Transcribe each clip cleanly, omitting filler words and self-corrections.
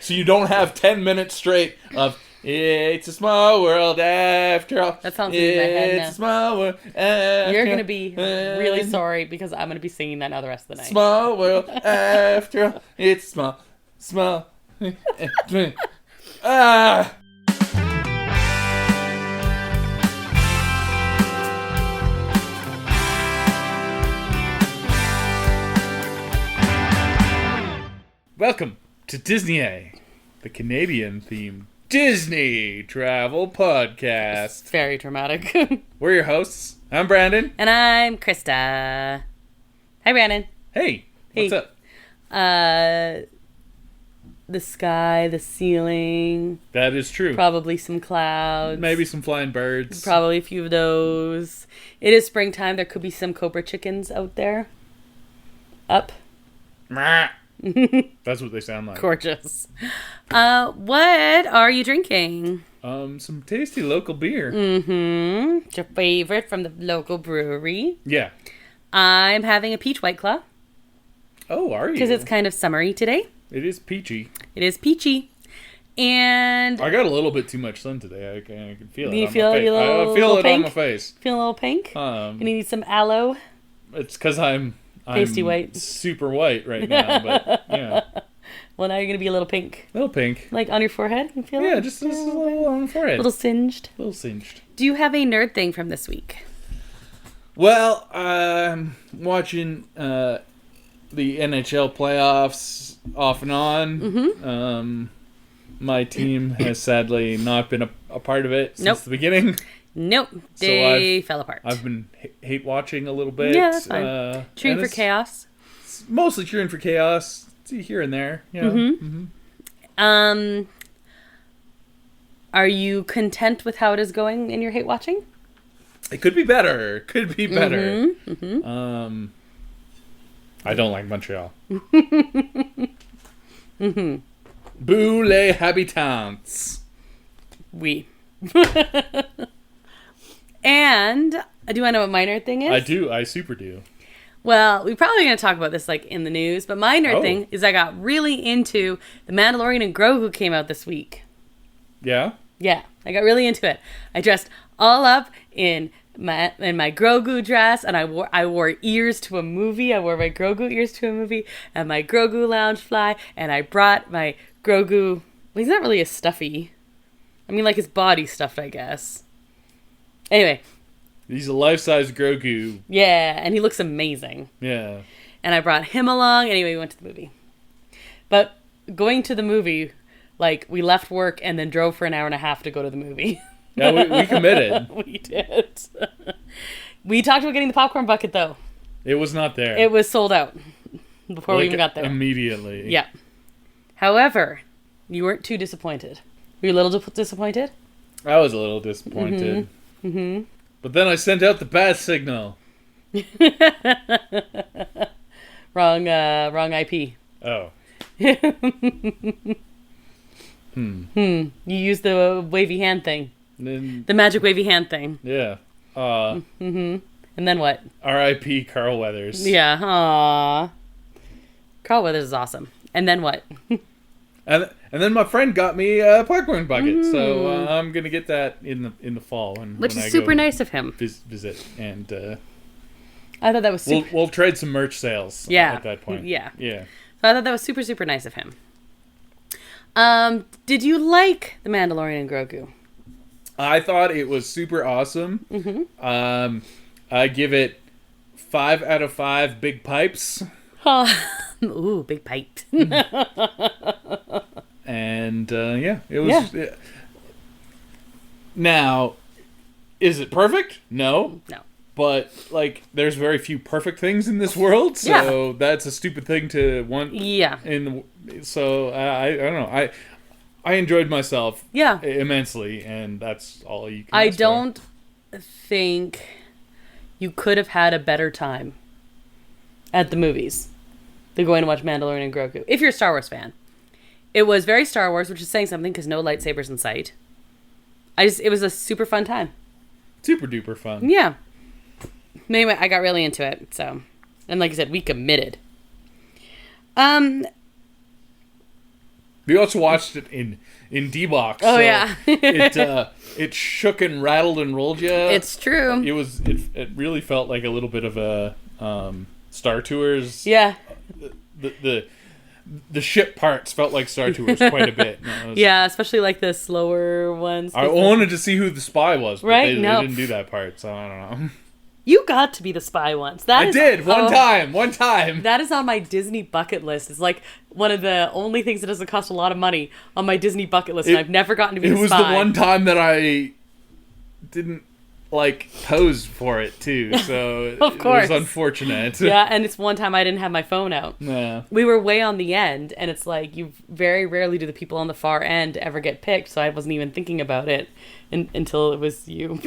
So you don't have 10 minutes straight of "It's a small world after all." That sounds in my head now. It's a small world after You're going to be really sorry because I'm going to be singing that now the rest of the night. Small world after all. It's small. Ah. Welcome to Disney, the Canadian-themed Disney travel podcast. It's very dramatic. We're your hosts. I'm Brandon. And I'm Krista. Hi, Brandon. Hey, what's up? The sky, the ceiling. That is true. Probably some clouds. Maybe some flying birds. Probably a few of those. It is springtime. There could be some cobra chickens out there. Up. That's what they sound like. Gorgeous. What are you drinking? Some tasty local beer. Mm-hmm. Your favorite from the local brewery. Yeah. I'm having a peach White Claw. Oh, are you? Because it's kind of summery today. It is peachy. It is peachy. And I got a little bit too much sun today. I can feel it. You feel it on pink? my face. Feel a little pink? And you need some aloe? It's because I'm pasty white. Super white right now, but yeah. Well, now you're going to be a little pink. A little pink. Like on your forehead? You feel Yeah, it? just a little on the forehead. A little singed. A little singed. Do you have a nerd thing from this week? Well, I'm watching the NHL playoffs off and on. Mm-hmm. My team has sadly not been a part of it since Nope. the beginning. Nope. They fell apart. I've been hate watching a little bit. Yeah, that's fine. Cheering for chaos. Mostly cheering for chaos. Here and there. You know? Mm-hmm. Are you content with how it is going in your hate watching? It could be better. Could be better. Mm-hmm. I don't like Montreal. Boo les habitants. Oui. And do you want to know what my nerd thing is? I do. I super do. Well, we're probably going to talk about this like in the news, but my nerd thing is I got really into The Mandalorian and Grogu came out this week. Yeah? Yeah, I got really into it. I dressed all up in my Grogu dress, and I wore ears to a movie. I wore my Grogu ears to a movie, and my Grogu lounge fly, and I brought my Grogu. Well, he's not really a stuffy. I mean, like his body stuffed, I guess. Anyway. He's a life-size Grogu. Yeah, and he looks amazing. Yeah. And I brought him along. Anyway, we went to the movie. But going to the movie, like, we left work and then drove for an hour and a half to go to the movie. Yeah, we committed. We did. We talked about getting the popcorn bucket, though. It was not there. It was sold out before we even got there. Immediately. Yeah. However, you weren't too disappointed. Were you a little disappointed? I was a little disappointed. Mm-hmm. But then I sent out the bat signal. Wrong IP. Oh. You used the wavy hand thing. Then, the magic wavy hand thing. Yeah. And then what? R.I.P. Carl Weathers. Yeah. Aww. Carl Weathers is awesome. And then what? And then my friend got me a popcorn bucket, so I'm gonna get that in the fall, which is super nice of him. Visit, and I thought that was super. We'll trade some merch sales. Yeah. At that point. Yeah. Yeah. So I thought that was super, super nice of him. Did you like The Mandalorian and Grogu? I thought it was super awesome. Mm-hmm. I give it 5 out of 5 big pipes. Ooh, big pipe. And yeah, it was. Yeah. Now, is it perfect? No. No. But like, there's very few perfect things in this world, so that's a stupid thing to want. Yeah. So I don't know. I enjoyed myself. Yeah. Immensely, and that's all you can. I don't think you could have had a better time at the movies than going to watch Mandalorian and Grogu. If you're a Star Wars fan. It was very Star Wars, which is saying something because no lightsabers in sight. It was a super fun time. Super duper fun. Yeah. Anyway, I got really into it, so. And like I said, we committed. We also watched it in D-Box. Oh, so yeah. it shook and rattled and rolled you. It's true. It really felt like a little bit of a Star Tours. Yeah. The ship parts felt like Star Tours quite a bit. Yeah, especially like the slower ones. I wanted to see who the spy was, but Right? they No. didn't do that part, so I don't know. You got to be the spy once. I did one time. That is on my Disney bucket list. It's like one of the only things that doesn't cost a lot of money on my Disney bucket list, and I've never gotten to be the spy. It was the one time that I didn't pose for it too, so Of course. it was unfortunate. Yeah, and it's one time I didn't have my phone out. Yeah. We were way on the end, and it's like you very rarely do the people on the far end ever get picked, so I wasn't even thinking about it until it was you.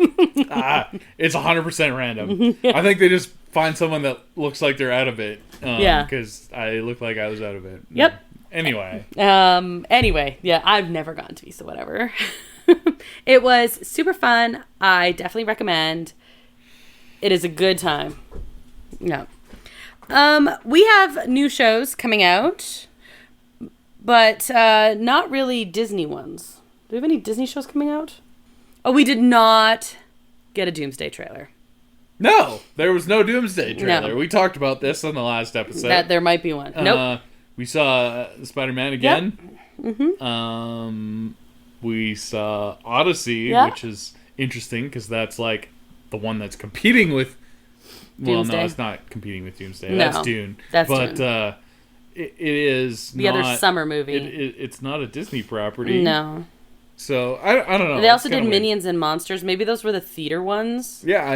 It's 100% random. I think they just find someone that looks like they're out of it. Yeah. Because I look like I was out of it. Yep. Anyway. Anyway, yeah, I've never gotten to be, so whatever. It was super fun. I definitely recommend. It is a good time. No. We have new shows coming out, but not really Disney ones. Do we have any Disney shows coming out? Oh, we did not get a Doomsday trailer. No, there was no Doomsday trailer. No. We talked about this on the last episode. That there might be one. Nope. We saw Spider-Man again. Yep. We saw Odyssey, Yeah. which is interesting because that's like the one that's competing with. Well, Doomsday. no, it's not competing with Doomsday. No, That's Dune. that's but Dune. It is The other summer movie. It's not a Disney property. No. So I don't know. They also It's kinda did weird. Minions and Monsters. Maybe those were the theater ones. Yeah,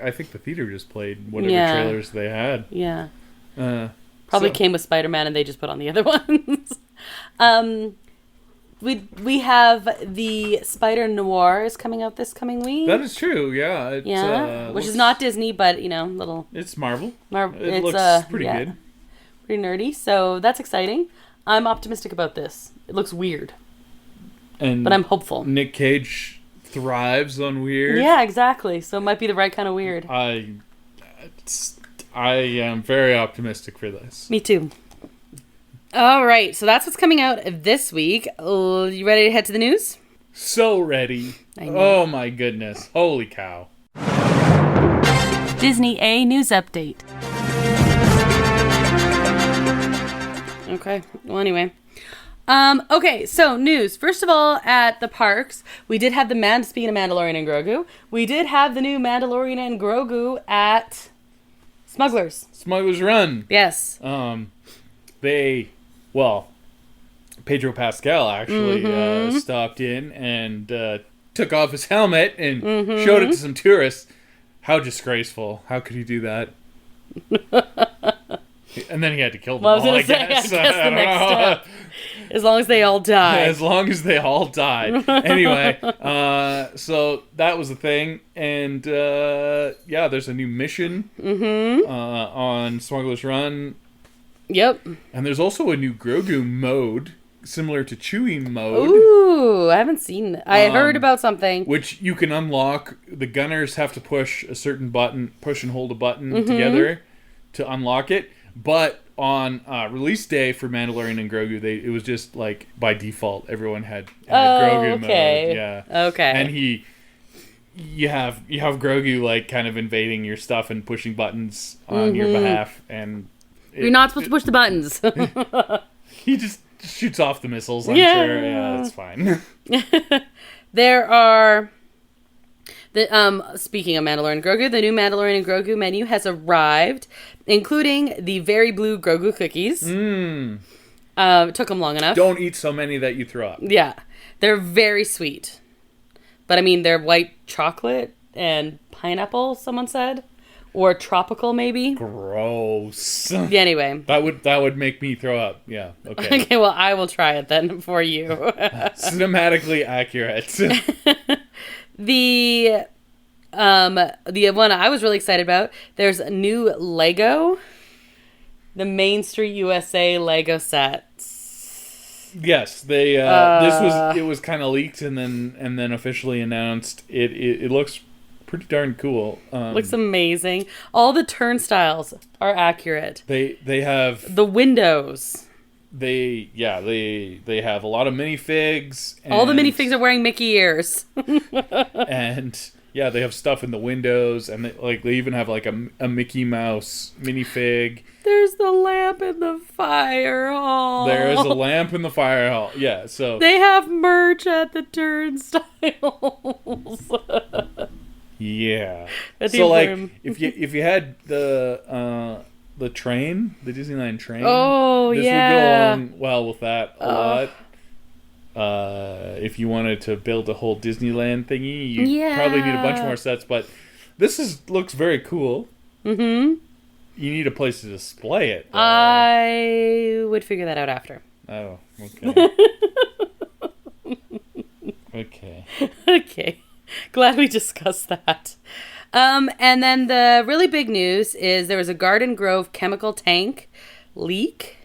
I think the theater just played whatever Yeah. trailers they had. Yeah. So- Probably came with Spider-Man and they just put on the other ones. We have the Spider Noir is coming out this coming week. That is true. Yeah. It's, Yeah, which is looks- not Disney, but little. It's Marvel. It It looks pretty good. Pretty nerdy, so that's exciting. I'm optimistic about this. It looks weird, And but I'm hopeful. Nick Cage thrives on weird. Yeah, exactly. So it might be the right kind of weird. I am very optimistic for this. Me too. All right, so that's what's coming out this week. You ready to head to the news? So ready. I know. Oh my goodness. Holy cow. Disney A news update. Okay. Well, anyway. Okay, so news. First of all, at the parks, we did have speaking of Mandalorian and Grogu, we did have the new Mandalorian and Grogu at Smugglers. Smuggler's Run. Yes. Pedro Pascal actually stopped in and took off his helmet and showed it to some tourists. How disgraceful. How could he do that? And then he had to kill them Well, I was all, gonna I say, guess. I guess the next step. As long as they all die. As long as they all died. Anyway, so that was the thing. And, there's a new mission on Smuggler's Run. Yep. And there's also a new Grogu mode, similar to Chewie mode. Ooh, I haven't seen that. I heard about something. Which you can unlock. The gunners have to push a certain button, push and hold a button together to unlock it. But on release day for Mandalorian and Grogu, it was just like by default, everyone had Grogu mode. Yeah. Okay. And you have Grogu like kind of invading your stuff and pushing buttons on your behalf, and you're not supposed to push the buttons. he just shoots off the missiles. I'm Yeah. sure. Yeah, that's fine. There are speaking of Mandalorian and Grogu, the new Mandalorian and Grogu menu has arrived, including the very blue Grogu cookies. It took them long enough. Don't eat so many that you throw up. Yeah, they're very sweet, but I mean they're white chocolate and pineapple. Someone said, or tropical maybe. Gross. Yeah, anyway. That would make me throw up. Yeah. Okay. Okay, well I will try it then for you. Cinematically accurate. The one I was really excited about, there's a new Lego, the Main Street USA Lego sets. Yes, they it was kind of leaked and then officially announced. It looks pretty darn cool. Looks amazing. All the turnstiles are accurate. They have The windows they have a lot of minifigs. All the minifigs are wearing Mickey ears. And yeah, they have stuff in the windows, and they even have like a Mickey Mouse minifig. There's the lamp in the fire hall. There is a lamp in the fire hall. Yeah, so they have merch at the turnstiles. Yeah. So like if you had the train, the Disneyland train. Oh, this yeah. would go along well with that a lot. If you wanted to build a whole Disneyland thingy, you probably need a bunch more sets, but this looks very cool. Mm-hmm. You need a place to display it, though. I would figure that out after. Oh, okay. Okay. Okay. Glad we discussed that. And then the really big news is there was a Garden Grove chemical tank leak.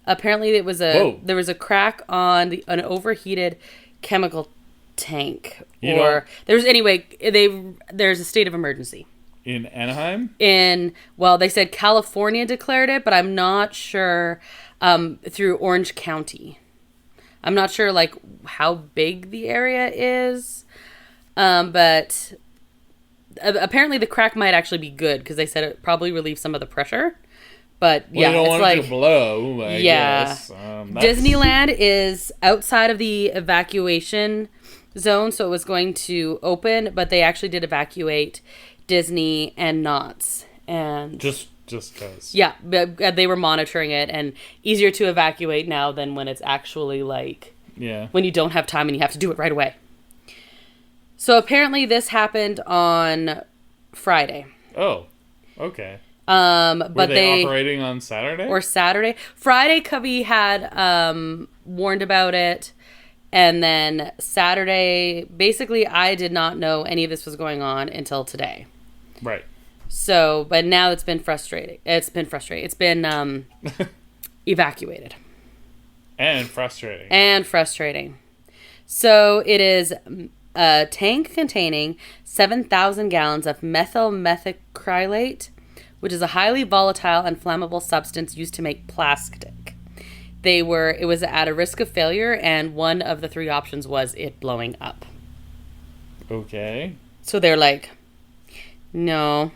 Apparently, there was a crack on an overheated chemical tank, there's a state of emergency in Anaheim. They said California declared it, but I'm not sure. Through Orange County, I'm not sure like how big the area is, but apparently the crack might actually be good because they said it probably relieves some of the pressure. But yeah, you don't want like it to blow. I guess. Disneyland is outside of the evacuation zone, so it was going to open, but they actually did evacuate Disney and Knott's, and just because. Yeah, they were monitoring it, and easier to evacuate now than when it's actually like when you don't have time and you have to do it right away. So apparently this happened on Friday. Oh, okay. But were they operating on Saturday? Or Saturday. Friday, Cubby had warned about it. And then Saturday, basically, I did not know any of this was going on until today. Right. So, but now it's been frustrating. It's been evacuated. And frustrating. So it is a tank containing 7,000 gallons of methyl methacrylate, which is a highly volatile and flammable substance used to make plastic. It was at a risk of failure, and one of the three options was it blowing up. Okay. So they're like, no.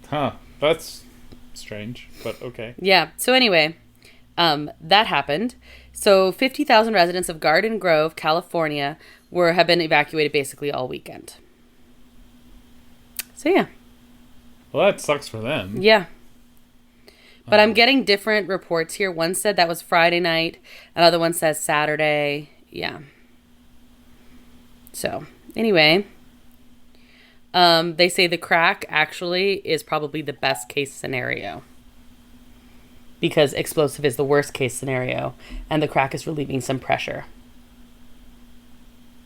Huh. That's strange, but okay. Yeah. So anyway, that happened. So 50,000 residents of Garden Grove, California, have been evacuated basically all weekend. So yeah. Well, that sucks for them. Yeah. But I'm getting different reports here. One said that was Friday night. Another one says Saturday. Yeah. So, anyway. They say the crack actually is probably the best case scenario. Because explosive is the worst case scenario. And the crack is relieving some pressure.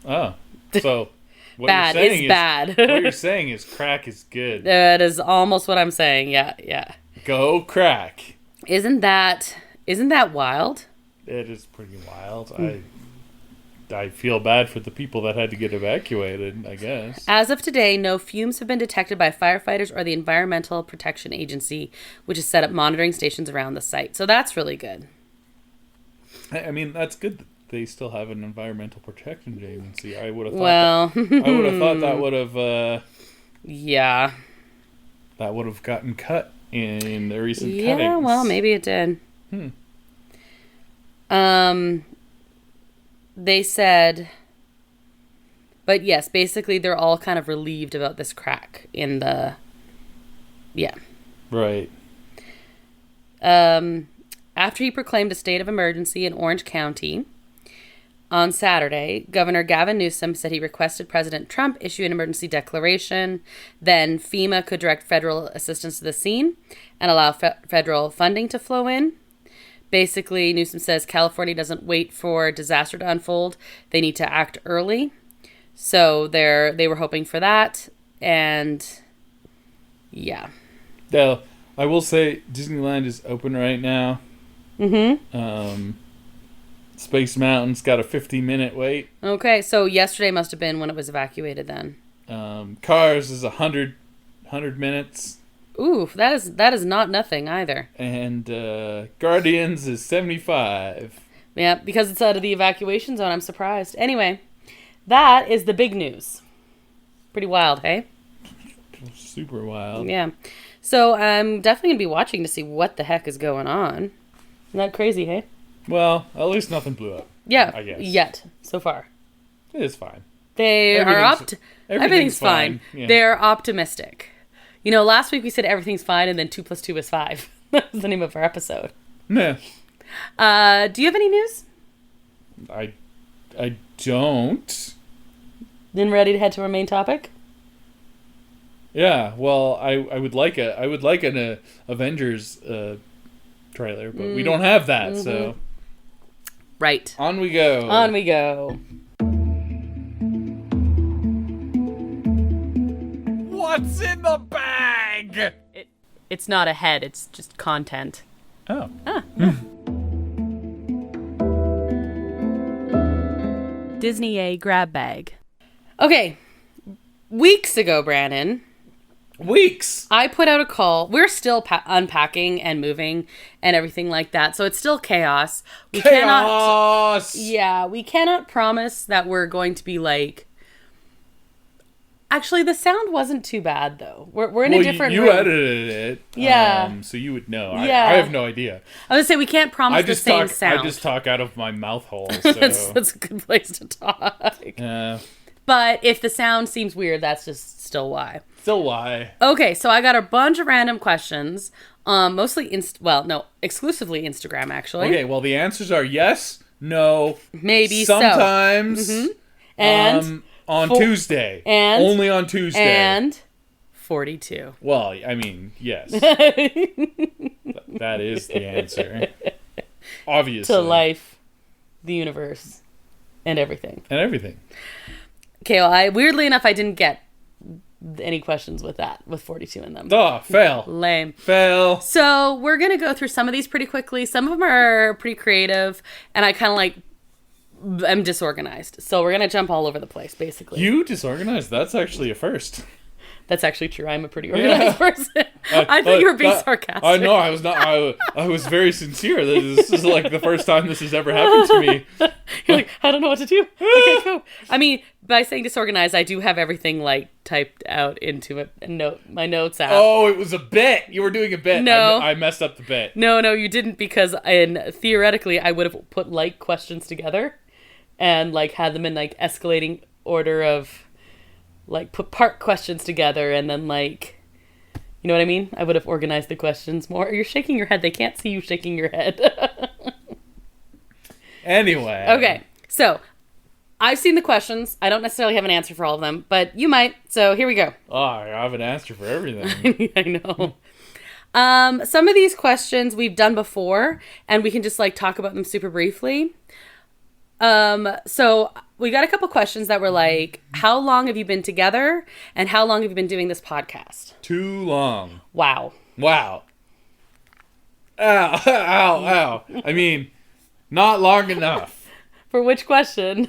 Oh. So... Bad is bad. What you're saying is crack is good. That is almost what I'm saying. Yeah. Go crack. Isn't that wild? It is pretty wild. I feel bad for the people that had to get evacuated, I guess. As of today, no fumes have been detected by firefighters or the Environmental Protection Agency, which has set up monitoring stations around the site. So that's really good. I mean, that's good. They still have an environmental protection agency. I would have thought. That would have. That would have gotten cut in the recent cuttings. Yeah, well, maybe it did. They said, but yes, basically they're all kind of relieved about this crack in the. Yeah. Right. After he proclaimed a state of emergency in Orange County. On Saturday, Governor Gavin Newsom said he requested President Trump issue an emergency declaration. Then FEMA could direct federal assistance to the scene and allow federal funding to flow in. Basically, Newsom says California doesn't wait for disaster to unfold. They need to act early. So they were hoping for that. And yeah. Now, I will say Disneyland is open right now. Mm-hmm. Space Mountain's got a 50-minute wait. Okay, so yesterday must have been when it was evacuated then. Cars is 100 minutes. Ooh, that is not nothing either. And Guardians is 75. Yeah, because it's out of the evacuation zone, I'm surprised. Anyway, that is the big news. Pretty wild, hey? Super wild. Yeah. So I'm definitely going to be watching to see what the heck is going on. Isn't that crazy, hey? Well, at least nothing blew up. Yeah, I guess. yet, so far. It's fine. Everything's fine. Yeah. They're optimistic. You know, last week we said everything's fine, and then 2 + 2 is 5. That was the name of our episode. Nah. Do you have any news? I don't. Then ready to head to our main topic? Yeah, well, I would like an Avengers trailer, but we don't have that, so Right. on we go. On we go. What's in the bag? It's not a head, it's just content. Oh. Disney A grab bag. Okay. Weeks ago, Brandon, Weeks. I put out a call. We're still unpacking and moving and everything like that. So it's still chaos. We Chaos. we cannot promise that we're going to be like... Actually, the sound wasn't too bad, though. We're in a different room. You edited it. Yeah. So you would know. Yeah. I have no idea. I was going to say, we can't promise the same sound. I just talk out of my mouth hole, so... that's a good place to talk. But if the sound seems weird, that's just still why. Still why. Okay, so I got a bunch of random questions. Exclusively Instagram, actually. Okay, well, the answers are yes, no, maybe sometimes, so. And on Tuesday. And only on Tuesday. And 42. Well, I mean, yes. That is the answer. Obviously. To life, the universe, and everything. And everything. Okay, well, weirdly enough, I didn't get any questions with 42 in them. Oh, fail. Lame. Fail. So we're going to go through some of these pretty quickly. Some of them are pretty creative, and I kind of I'm disorganized. So we're going to jump all over the place, basically. You disorganized? That's actually a first. That's actually true. I'm a pretty organized person. I thought you were being sarcastic. I know. I was not. I was very sincere. This is like the first time this has ever happened to me. You're like, I don't know what to do. Okay, cool. I mean, by saying disorganized, I do have everything typed out into my notes app. Oh, it was a bit. You were doing a bit. No, I messed up the bit. No, you didn't, because theoretically I would have put questions together, and had them in escalating order of. Put part questions together, and then you know what I mean? I would have organized the questions more. You're shaking your head. They can't see you shaking your head. Anyway. Okay, so I've seen the questions. I don't necessarily have an answer for all of them, but you might. So here we go. Oh, I have an answer for everything. I know. Some of these questions we've done before, and we can just talk about them super briefly. So we got a couple questions that were how long have you been together, and how long have you been doing this podcast? Too long. Wow. Ow, ow, ow. I mean, not long enough. For which question?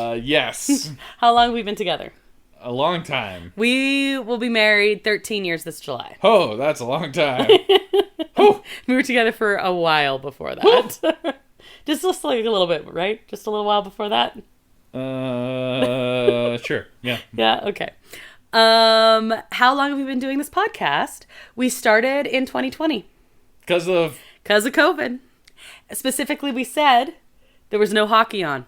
Yes. How long have we been together? A long time. We will be married 13 years this July. Oh, that's a long time. We were together for a while before that. Just a little bit, right? Just a little while before that? Sure. Yeah. Yeah, okay. How long have we been doing this podcast? We started in 2020. Because of COVID. Specifically, we said there was no hockey on.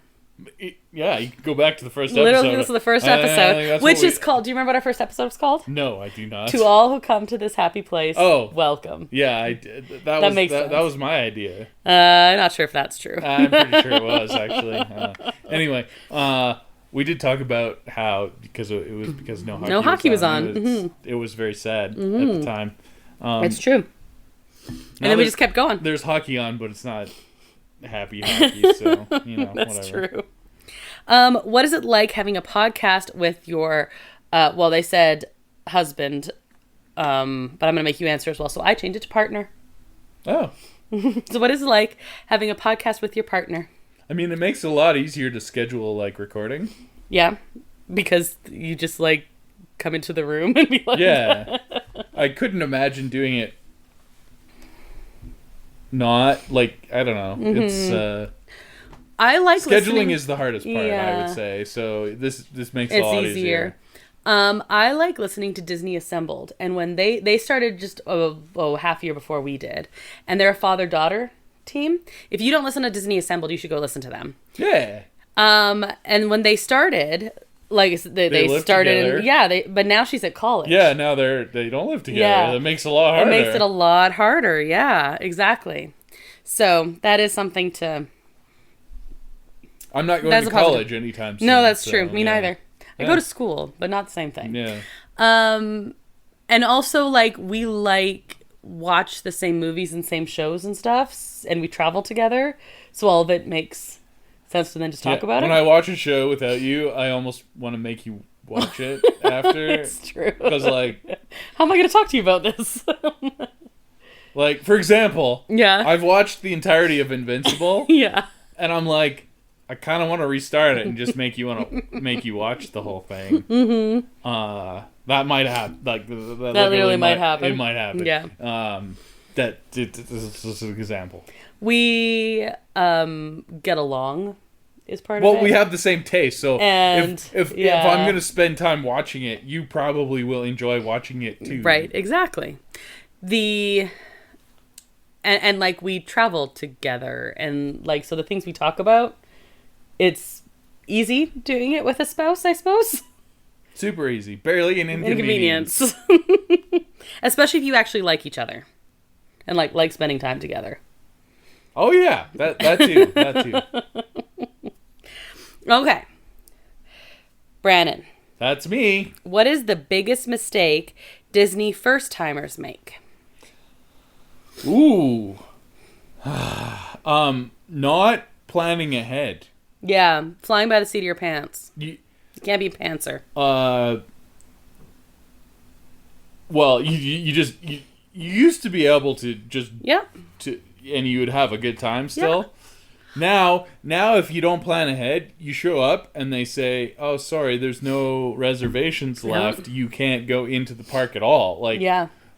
Yeah, you can go back to the first episode. Literally, this is the first episode, which is called... Do you remember what our first episode was called? No, I do not. To all who come to this happy place, welcome. Yeah, I did. That makes sense. That was my idea. I'm not sure if that's true. I'm pretty sure it was, actually. Anyway, we did talk about how, because no hockey was on. It was very sad at the time. It's true. And then we just kept going. There's hockey on, but it's not happy hockey, so, That's whatever. True. What is it like having a podcast with your, they said husband, but I'm going to make you answer as well, so I changed it to partner. Oh. So what is it like having a podcast with your partner? I mean, it makes it a lot easier to schedule, recording. Yeah, because you just, come into the room and be like, yeah. I couldn't imagine doing it not, like, I don't know. Mm-hmm. It's, I like scheduling is the hardest part, I Yeah. would say. So this makes it a lot easier. I like listening to Disney Assembled. And when they started just half a year before we did. And they're a father-daughter team. If you don't listen to Disney Assembled, you should go listen to them. Yeah. And when they started, like they live started, together. but now she's at college. Yeah, now they don't live together. Yeah. That makes it a lot harder. It makes it a lot harder. Yeah, exactly. So that is something to. I'm not going to college anytime soon. No, that's so, true. Me yeah. neither. I go to school, but not the same thing. Yeah. And also, like, we watch the same movies and same shows and stuff, and we travel together, so all of it makes sense to then just talk about when it. I watch a show without you, I almost want to make you watch it after. It's true. Because, like... How am I going to talk to you about this? Like, for example... Yeah. I've watched the entirety of Invincible. Yeah. And I'm like, I kind of want to restart it and just make you watch the whole thing. Mm-hmm. That might happen. Like, that literally might happen. It might happen. Yeah. This is an example. We get along is part of it. Well, we have the same taste, so And, if I'm going to spend time watching it, you probably will enjoy watching it too. Right, exactly. And like we travel together, and like so the things we talk about, it's easy doing it with a spouse, I suppose. Super easy, barely an inconvenience. Especially if you actually like each other, and like spending time together. Oh yeah, that too. Okay, Brandon. That's me. What is the biggest mistake Disney first timers make? Ooh. Not planning ahead. Yeah, flying by the seat of your pants. You can't be a pantser. Well, you used to be able to just and you would have a good time still. Yeah. Now if you don't plan ahead, you show up and they say, "Oh, sorry, there's no reservations left. You can't go into the park at all."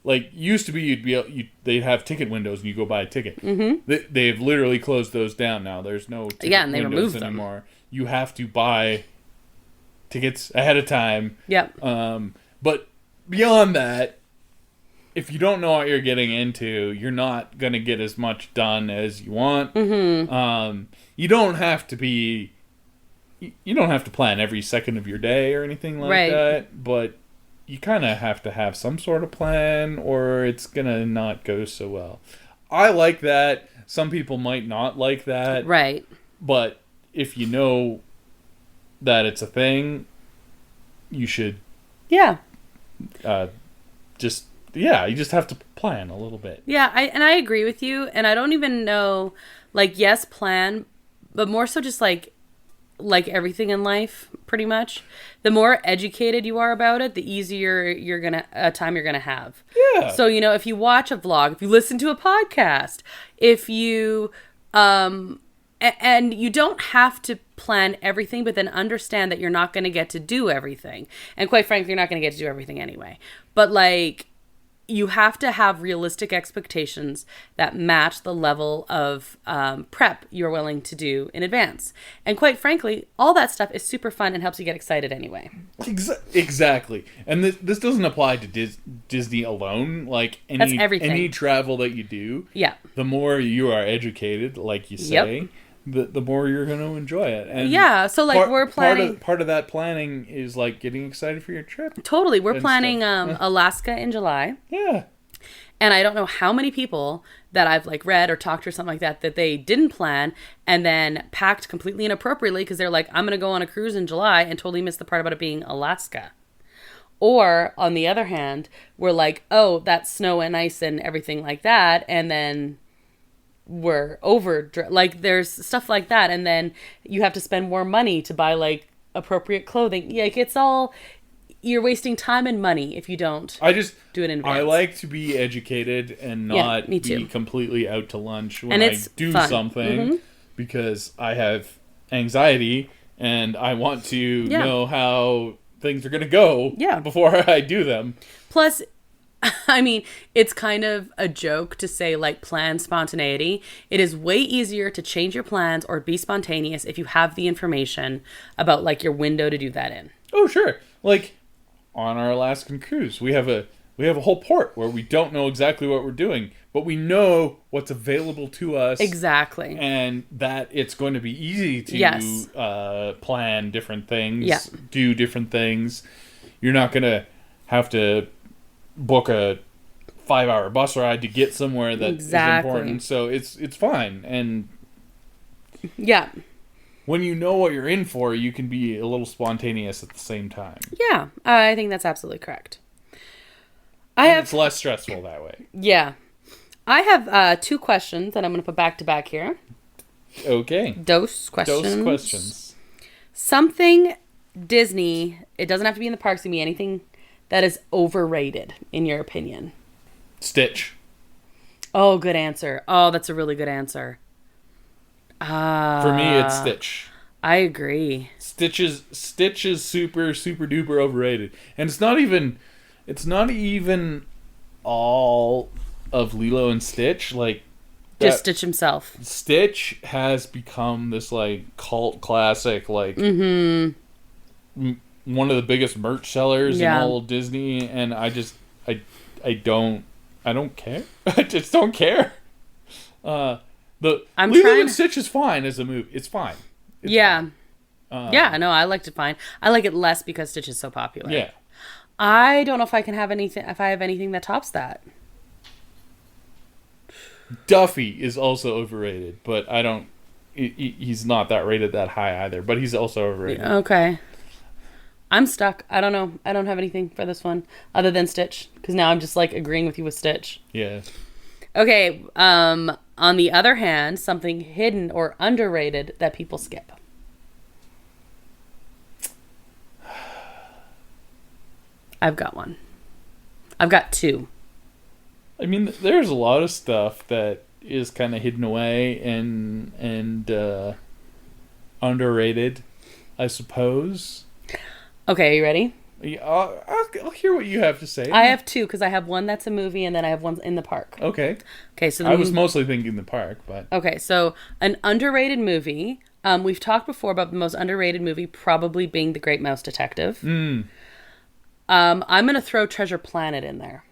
Like used to be, they'd have ticket windows and you go buy a ticket. Mm-hmm. They've literally closed those down now. There's no ticket and they windows removed anymore. them. You have to buy tickets ahead of time. Yep. But beyond that, if you don't know what you're getting into, you're not going to get as much done as you want. Mm-hmm. You don't have to plan every second of your day or anything like that, but you kind of have to have some sort of plan or it's going to not go so well. I like that. Some people might not like that. Right. But if you know that it's a thing, you should... Yeah. You just have to plan a little bit. Yeah, I agree with you. And I don't even know, like, yes, plan, but more so just like everything in life, pretty much. The more educated you are about it, the easier time you're gonna have. Yeah. So, if you watch a vlog, if you listen to a podcast, if you and you don't have to plan everything, but then understand that you're not going to get to do everything. And quite frankly, you're not going to get to do everything anyway. But like, you have to have realistic expectations that match the level of prep you're willing to do in advance. And quite frankly, all that stuff is super fun and helps you get excited anyway. Exactly. And this doesn't apply to Disney alone. Like That's everything. Any travel that you do, the more you are educated, like you say, the more you're going to enjoy it. And so like we're planning... Part of that planning is like getting excited for your trip. Totally. We're planning Alaska in July. Yeah. And I don't know how many people that I've like read or talked to or something like that they didn't plan and then packed completely inappropriately because they're like, I'm going to go on a cruise in July and totally missed the part about it being Alaska. Or on the other hand, we're like, oh, that's snow and ice and everything like that. And then we're like there's stuff like that. And then you have to spend more money to buy like appropriate clothing. Like it's all... You're wasting time and money if you don't do it in advance. I like to be educated and not be completely out to lunch when I do something because I have anxiety and I want to know how things are going to go before I do them. Plus, I mean, it's kind of a joke to say, like, plan spontaneity. It is way easier to change your plans or be spontaneous if you have the information about, like, your window to do that in. Oh, sure. Like, on our Alaskan cruise, we have a whole port where we don't know exactly what we're doing, but we know what's available to us. Exactly. And that it's going to be easy to plan different things, do different things. You're not going to have to book a 5-hour bus ride to get somewhere that is important. So it's fine. And when you know what you're in for, you can be a little spontaneous at the same time. Yeah, I think that's absolutely correct. It's less stressful that way. Yeah. I have 2 questions that I'm going to put back to back here. Okay. Dose questions. Dose questions. Something Disney, it doesn't have to be in the parks, it can be anything that is overrated, in your opinion. Stitch. Oh, good answer. Oh, that's a really good answer. For me, it's Stitch. I agree. Stitch is super, super duper overrated. And it's not even all of Lilo and Stitch. Like, just Stitch himself. Stitch has become this, like, cult classic, like, one of the biggest merch sellers in all of Disney, and I don't care. I just don't care. Lilo and Stitch is fine as a movie. It's fine. It's fine. No, I liked it fine. I like it less because Stitch is so popular. Yeah. I don't know if I can have anything. If I have anything that tops that. Duffy is also overrated, but I don't. He's not that rated that high either, but he's also overrated. Okay. I'm stuck. I don't know. I don't have anything for this one other than Stitch, because now I'm just like agreeing with you with Stitch. Yeah. Okay. On the other hand, something hidden or underrated that people skip. I've got one. I've got 2. I mean, there's a lot of stuff that is kind of hidden away and underrated, I suppose. Okay, are you ready? Yeah, I'll hear what you have to say. I have 2 because I have one that's a movie and then I have one in the park. Okay. Okay, so I was mostly thinking the park, but okay, so an underrated movie. We've talked before about the most underrated movie probably being The Great Mouse Detective. I'm gonna throw Treasure Planet in there.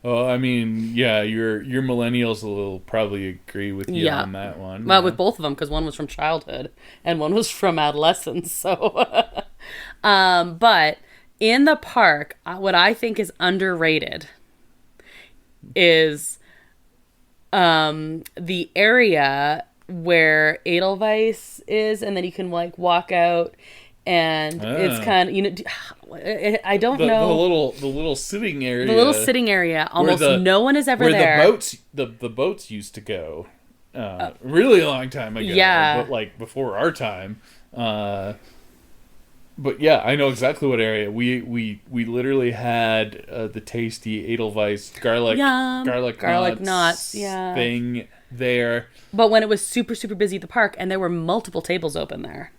Oh, I mean, yeah, your millennials will probably agree with you on that one. Well, with both of them, because one was from childhood and one was from adolescence. So, but in the park, what I think is underrated is the area where Edelweiss is, and then you can like walk out, and it's kind of I don't know the little sitting area. The little sitting area. Almost no one is ever there. Where the boats used to go, really a long time ago. Yeah, but like before our time. But yeah, I know exactly what area. We literally had the tasty Edelweiss garlic knots thing there. But when it was super, super busy at the park, and there were multiple tables open there.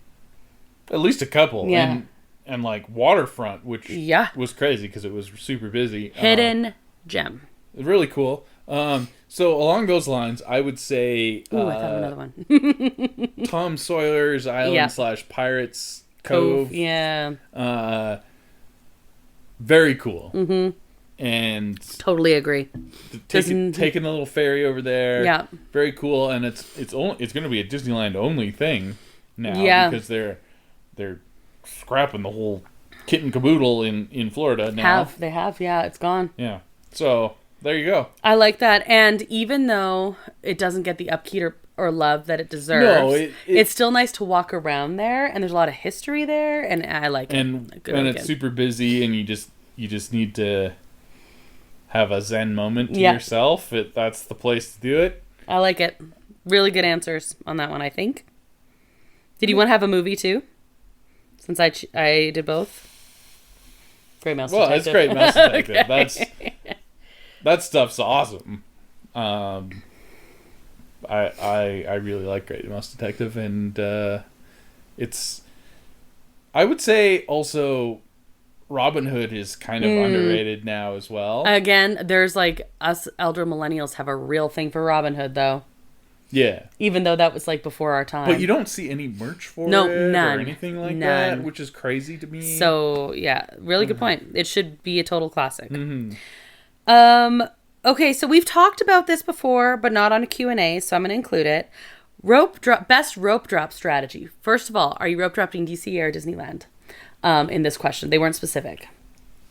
At least a couple. Yeah. And like waterfront, which was crazy because it was super busy. Hidden gem. Really cool. So along those lines, I would say... Ooh, I thought of another one. Tom Sawyer's Island / Pirates Cove. Yeah. Very cool. Mm-hmm. And totally agree. Taking a little ferry over there. Yeah. Very cool, and it's going to be a Disneyland only thing now. Yeah. Because they're scrapping the whole kit and caboodle in Florida now. They have, yeah, it's gone. Yeah. So there you go. I like that, and even though it doesn't get the upkeep or love that it deserves, it's still nice to walk around there, and there's a lot of history there, and I like it. And it's super busy, and you just need to have a zen moment to yourself. That's the place to do it. I like it. Really good answers on that one, I think. Did you want to have a movie too? Since I did both. Great Mouse Detective. Well, it's Great Mouse Detective. Okay. That stuff's awesome. I really like Great Mouse Detective, and it's, I would say also Robin Hood is kind of underrated now as well. Again, there's like us elder millennials have a real thing for Robin Hood, though. Yeah. Even though that was like before our time. But you don't see any merch for it none. or anything like that, which is crazy to me. So, yeah, really good point. It should be a total classic. Mm-hmm. Okay, so we've talked about this before, but not on a Q&A, so I'm going to include it. Best rope drop strategy. First of all, are you rope dropping DC or Disneyland? In this question. They weren't specific.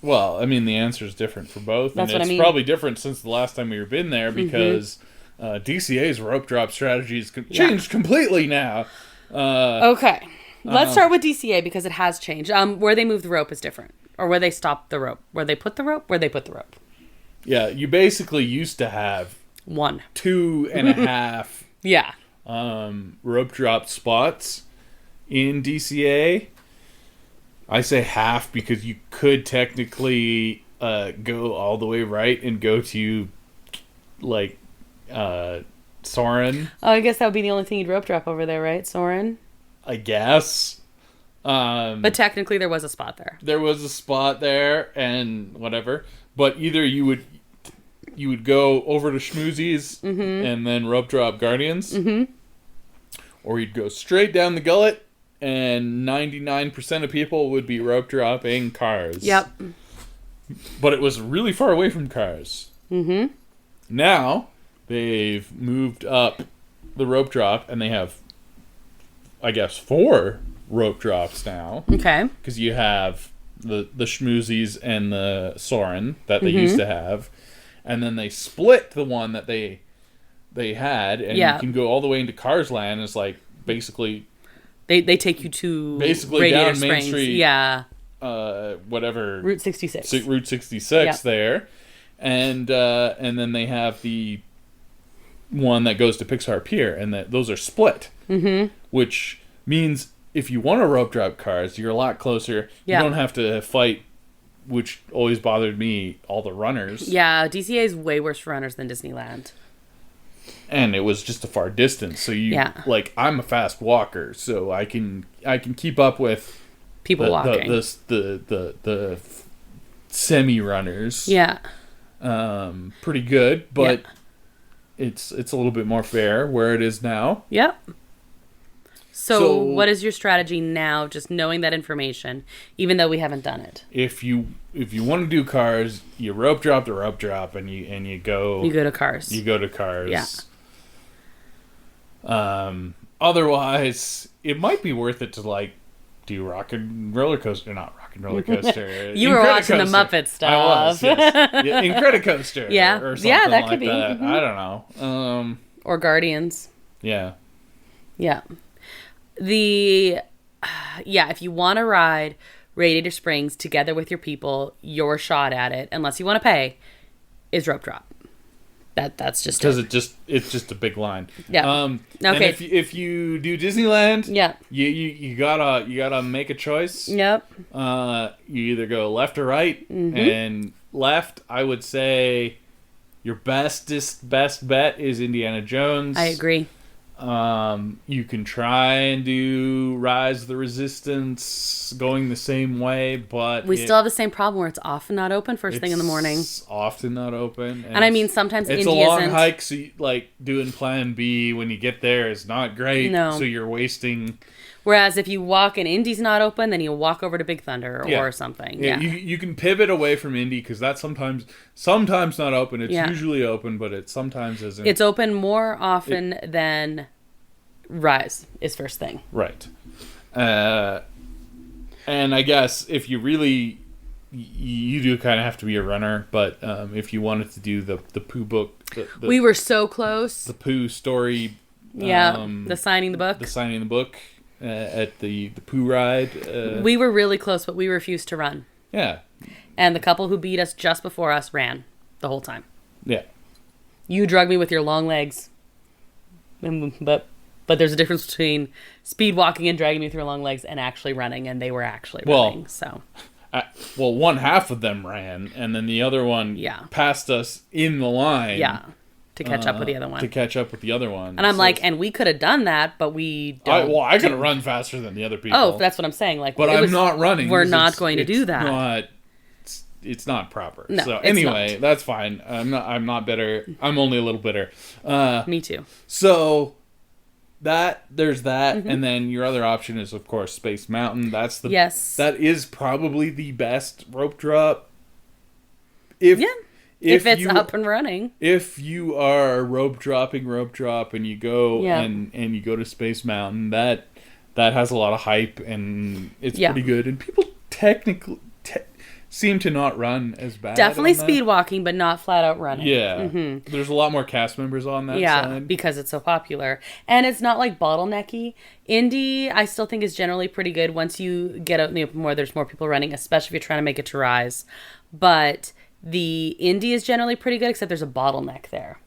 Well, I mean, the answer is different for both. That's and what I mean. It's probably different since the last time we've been there because DCA's rope drop strategy has changed completely now. Okay. Let's start with DCA because it has changed. Where they move the rope is different. Or where they stop the rope. Where they put the rope? Where they put the rope. Yeah, you basically used to have 2.5 yeah. Rope drop spots in DCA. I say half because you could technically go all the way right and go to like Soren. Oh, I guess that would be the only thing you'd rope drop over there, right? Soren? I guess. But technically there was a spot there. There was a spot there and whatever. But either you would go over to Schmoozies and then rope drop Guardians. Mm-hmm. Or you'd go straight down the gullet and 99% of people would be rope dropping Cars. Yep. But it was really far away from Cars. Mm-hmm. Now, they've moved up the rope drop, and they have, I guess, 4 rope drops now. Okay. Because you have the Schmoozies and the Soren that they used to have. And then they split the one that they had, and you can go all the way into Cars Land. It's like, basically... They take you to basically Radiator down Springs. Main Street, yeah. Whatever Route 66. Route 66 there, and then they have the one that goes to Pixar Pier, and those are split, which means if you want to rope drop Cars, you're a lot closer. Yeah. You don't have to fight, which always bothered me, all the runners. Yeah, DCA is way worse for runners than Disneyland. And it was just a far distance, so like I'm a fast walker, so I can keep up with people walking. The semi runners. Yeah. Pretty good, but it's a little bit more fair where it is now. Yep. So what is your strategy now? Just knowing that information, even though we haven't done it. If you want to do Cars, you rope drop the rope drop, and you go. You go to Cars. You go to Cars. Yeah. Otherwise, it might be worth it to like do Rock and Roller Coaster, not Rock and Roller Coaster. You were watching the Muppet stuff. I was. Yes. Yeah, Incredicoaster. Yeah. Or something that like could be. that. Mm-hmm. I don't know. Or Guardians. Yeah. Yeah. If you want to ride Radiator Springs together with your people, your shot at it, unless you want to pay, is rope drop. That's just because it's just a big line. Yeah. Okay. And if you do Disneyland, you gotta make a choice. Yep. You either go left or right, and left, I would say your best bet is Indiana Jones. I agree. You can try and do Rise of the Resistance going the same way, but we still have the same problem where it's often not open first thing in the morning. It's often not open. And I mean, sometimes it's Indy a long isn't. hike, so like doing plan B when you get there is not great. No. So you're wasting. Whereas if you walk and Indy's not open, then you walk over to Big Thunder or something. Yeah. You can pivot away from Indy because that's sometimes not open. It's usually open, but it sometimes isn't. It's open more often than Rise is first thing. Right. And I guess if you really, you do kind of have to be a runner, but if you wanted to do the Pooh book. We were so close. The Pooh story. The signing the book. The signing the book. At the Pooh ride. We were really close, but we refused to run. Yeah. And the couple who beat us just before us ran the whole time. Yeah. You drug me with your long legs. But there's a difference between speed walking and dragging me with your long legs and actually running, and they were actually running. So. One half of them ran, and then the other one passed us in the line. Yeah. to catch up with the other one. To catch up with the other one. And I'm like, and we could have done that, but we don't. I could have run faster than the other people. Oh, that's what I'm saying. Like, but I'm not running. We're not going to do that. It's not proper. No, so anyway, that's fine. I'm not bitter. I'm only a little bitter. Me too. So there's that, and then your other option is, of course, Space Mountain. That is probably the best rope drop. If it's up and running. If you are rope drop, and you go and you go to Space Mountain, that has a lot of hype, and it's pretty good, and people technically seem to not run as bad. Definitely speed walking, but not flat out running. Yeah. There's a lot more cast members on that side. Yeah, because it's so popular. And it's not like bottlenecky. Indy, I still think is generally pretty good once you get out in the open more. There's more people running, especially if you're trying to make it to Rise. But the Indy is generally pretty good, except there's a bottleneck there.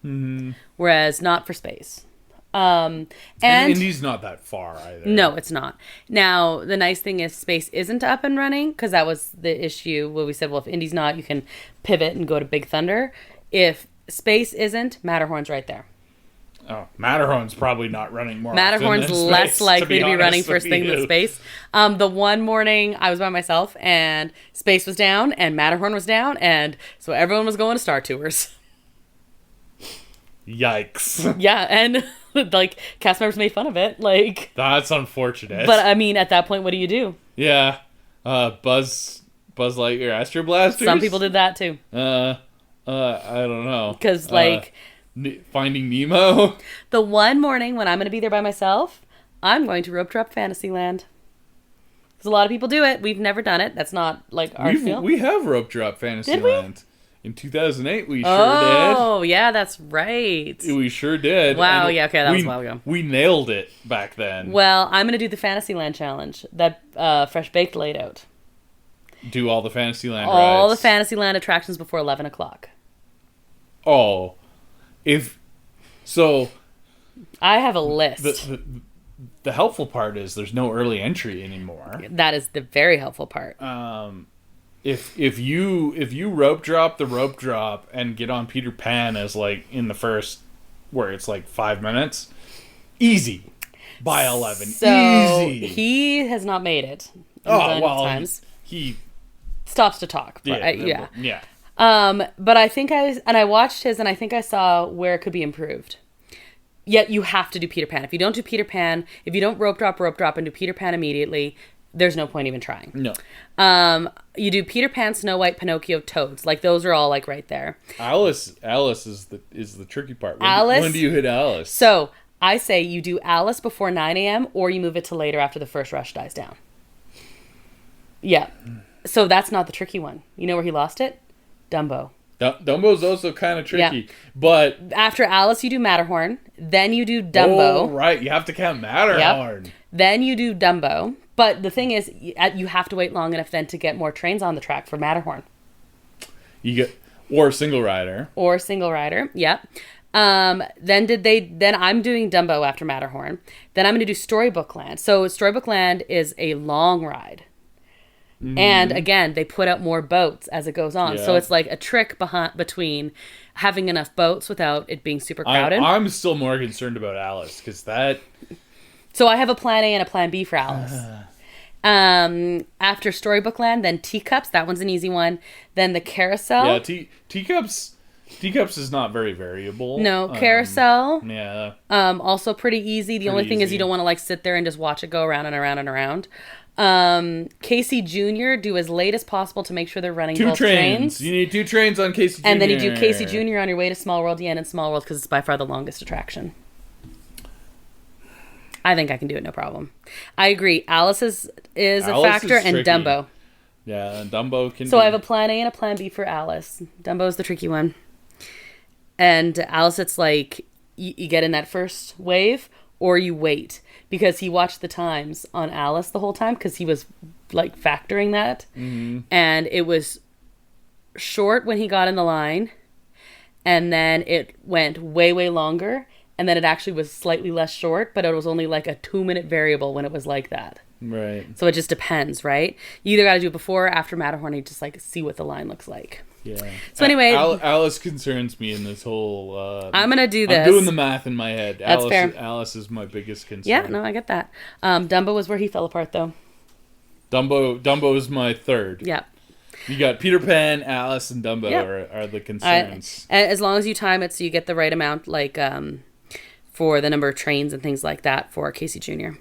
Whereas not for Space. And Indy's not that far either. No, it's not. Now, the nice thing is Space isn't up and running, because that was the issue where we said, well, if Indy's not, you can pivot and go to Big Thunder. If Space isn't, Matterhorn's right there. Oh, Matterhorn's probably not running more. Matterhorn's often than less Space, likely to be running honest first with thing you. than Space. The one morning I was by myself and Space was down and Matterhorn was down, and so everyone was going to Star Tours. Yikes. Yeah, and like cast members made fun of it. Like, that's unfortunate. But I mean, at that point, what do you do? Yeah, Buzz Lightyear Astro Blasters. Some people did that too. I don't know. Because like Finding Nemo. The one morning when I'm going to be there by myself, I'm going to rope drop Fantasyland. Because a lot of people do it. We've never done it. That's not like our film. We have rope drop Fantasyland. Did we? In 2008, we sure did. Oh, yeah, that's right. We sure did. Wow, yeah, okay, that was a while ago. We nailed it back then. Well, I'm going to do the Fantasyland challenge that Fresh Baked laid out. Do all the Fantasyland rides. All the Fantasyland attractions before 11 o'clock. Oh. I have a list. The helpful part is there's no early entry anymore. That is the very helpful part. If you rope drop the rope drop and get on Peter Pan as like in the first, where it's like 5 minutes, easy by 11. So easy. He has not made it. Times. He stops to talk. But yeah. But I think I watched his and I think I saw where it could be improved. Yet you have to do Peter Pan. If you don't do Peter Pan, if you don't rope drop and do Peter Pan immediately, there's no point even trying. No. You do Peter Pan, Snow White, Pinocchio, Toads. Like those are all like right there. Alice is the tricky part. When do you hit Alice? So I say you do Alice before 9 a.m. or you move it to later after the first rush dies down. Yeah. So that's not the tricky one. You know where he lost it? Dumbo. Dumbo's also kind of tricky. Yeah. But after Alice, you do Matterhorn. Then you do Dumbo. Oh, right. You have to count Matterhorn. Yep. Then you do Dumbo. But the thing is, you have to wait long enough then to get more trains on the track for Matterhorn. Or Single Rider. Yep. Then I'm doing Dumbo after Matterhorn. Then I'm going to do Storybook Land. So Storybook Land is a long ride. Mm-hmm. And again, they put out more boats as it goes on. Yeah. So it's like a trick between having enough boats without it being super crowded. I'm still more concerned about Alice because that... So I have a plan A and a plan B for Alice. After Storybook Land, then Teacups. That one's an easy one. Then the Carousel. Yeah, Teacups is not very variable. No, Carousel. Yeah. Also pretty easy. The only thing is you don't want to like sit there and just watch it go around and around and around. Casey Jr. do as late as possible to make sure they're running both trains. You need 2 trains on Casey Jr. And then you do Casey Jr. on your way to Small World. You end in Small World because it's by far the longest attraction. I think I can do it, no problem. I agree. Alice is a factor, and Dumbo. Yeah, Dumbo can. So I have a plan A and a plan B for Alice. Dumbo's the tricky one. And Alice, it's like you get in that first wave, or you wait. Because he watched the times on Alice the whole time, because he was like factoring that. Mm-hmm. And it was short when he got in the line. And then it went way, way longer. And then it actually was slightly less short, but it was only like a 2-minute variable when it was like that. Right. So it just depends, right? You either got to do it before or after Matterhorn, you just like see what the line looks like. Yeah. So anyway, Alice concerns me in this whole. I'm gonna do this. I'm doing the math in my head. That's fair. Alice is my biggest concern. Yeah, no, I get that. Dumbo was where he fell apart, though. Dumbo is my third. Yeah. You got Peter Pan, Alice, and Dumbo are the concerns. As long as you time it so you get the right amount, like for the number of trains and things like that for Casey Jr.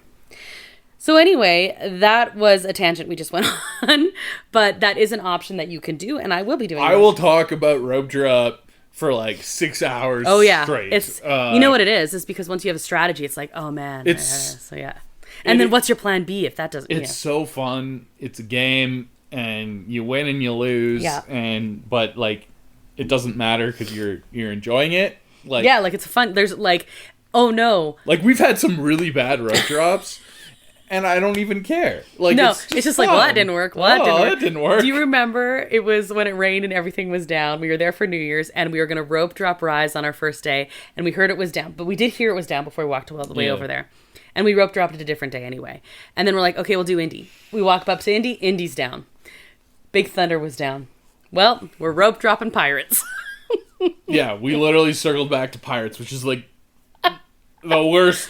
So anyway, that was a tangent we just went on, but that is an option that you can do, and I will be doing. I will talk about rope drop for like 6 hours. Oh yeah, straight. It's you know what it is? It's because once you have a strategy, it's like, oh man, so yeah. And then what's your plan B if that doesn't? It's so fun. It's a game, and you win and you lose. Yeah. But like, it doesn't matter because you're enjoying it. Like like it's fun. There's like, oh no, like we've had some really bad rope drops. And I don't even care. Like no, it's just fun. like, well, that didn't work. That didn't work. Do you remember it was when it rained and everything was down? We were there for New Year's and we were going to rope drop rise on our first day. And we heard it was down. But we did hear it was down before we walked all the way over there. And we rope dropped it a different day anyway. And then we're like, okay, we'll do Indy. We walk up to Indy. Indy's down. Big Thunder was down. Well, we're rope dropping Pirates. Yeah, we literally circled back to Pirates, which is like the worst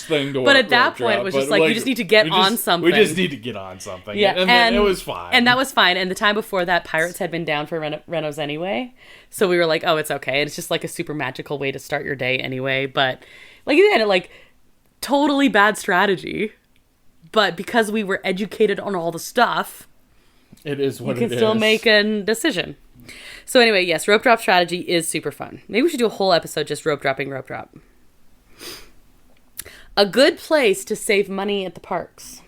thing to. But at that point, it was just like you just need to get on something. We just need to get on something. Yeah, and then it was fine. And that was fine. And the time before that, Pirates had been down for Renos anyway, so we were like, oh, it's okay. It's just like a super magical way to start your day anyway. But like again, like totally bad strategy. But because we were educated on all the stuff, it is what it is. You can still make a decision. So anyway, yes, rope drop strategy is super fun. Maybe we should do a whole episode just rope drop. A good place to save money at the parks.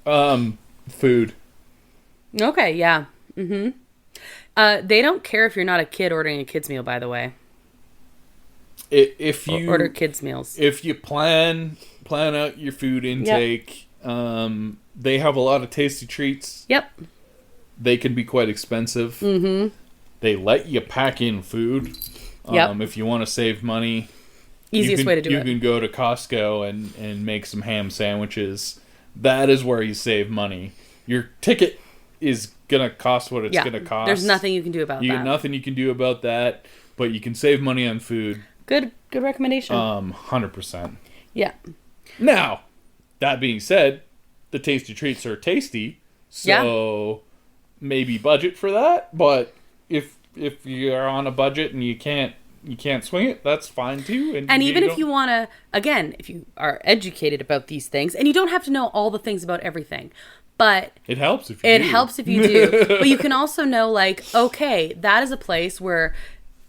Food. Okay, yeah. Mm-hmm. They don't care if you're not a kid ordering a kid's meal, by the way. If you order kids' meals. If you plan out your food intake, they have a lot of tasty treats. Yep. They can be quite expensive. Mm-hmm. They let you pack in food. If you want to save money. Easiest way to do it. You can go to Costco and make some ham sandwiches. That is where you save money. Your ticket is going to cost what it's going to cost. There's nothing you can do about that. Nothing you can do about that, but you can save money on food. Good recommendation. 100%. Yeah. Now, that being said, the tasty treats are tasty, so maybe budget for that, but if you're on a budget and you can't swing it, that's fine too. And even if you want to, again, if you are educated about these things, and you don't have to know all the things about everything, but it helps if you do. But you can also know, like, okay, that is a place where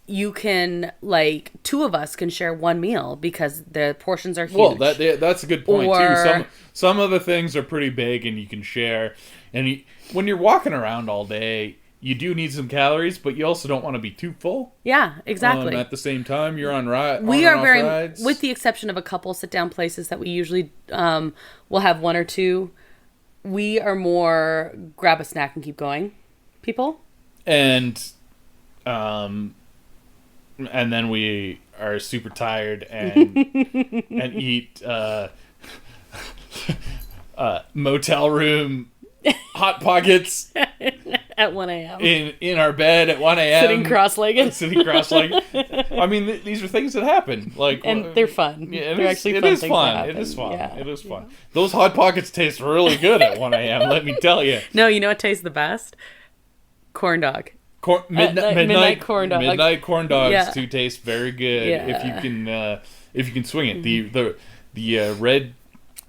you can, like, two of us can share one meal because the portions are huge. Well, that's a good point too. Some of the things are pretty big and you can share. And when you're walking around all day, you do need some calories, but you also don't want to be too full. Yeah, exactly. At the same time, you're on rides. We are very, rides. With the exception of a couple sit-down places that we usually will have one or two, we are more grab a snack and keep going people. And then we are super tired and eat motel room Hot Pockets at 1 a.m. in our bed at 1 a.m. Sitting cross-legged. I mean, these are things that happen. And they're fun. Yeah, they're actually fun. It is fun. Yeah. It is fun. Those Hot Pockets taste really good at 1 a.m., let me tell you. No, you know what tastes the best? Corn dog. Midnight corn dog. Midnight corn dogs do taste very good if you can swing it. The red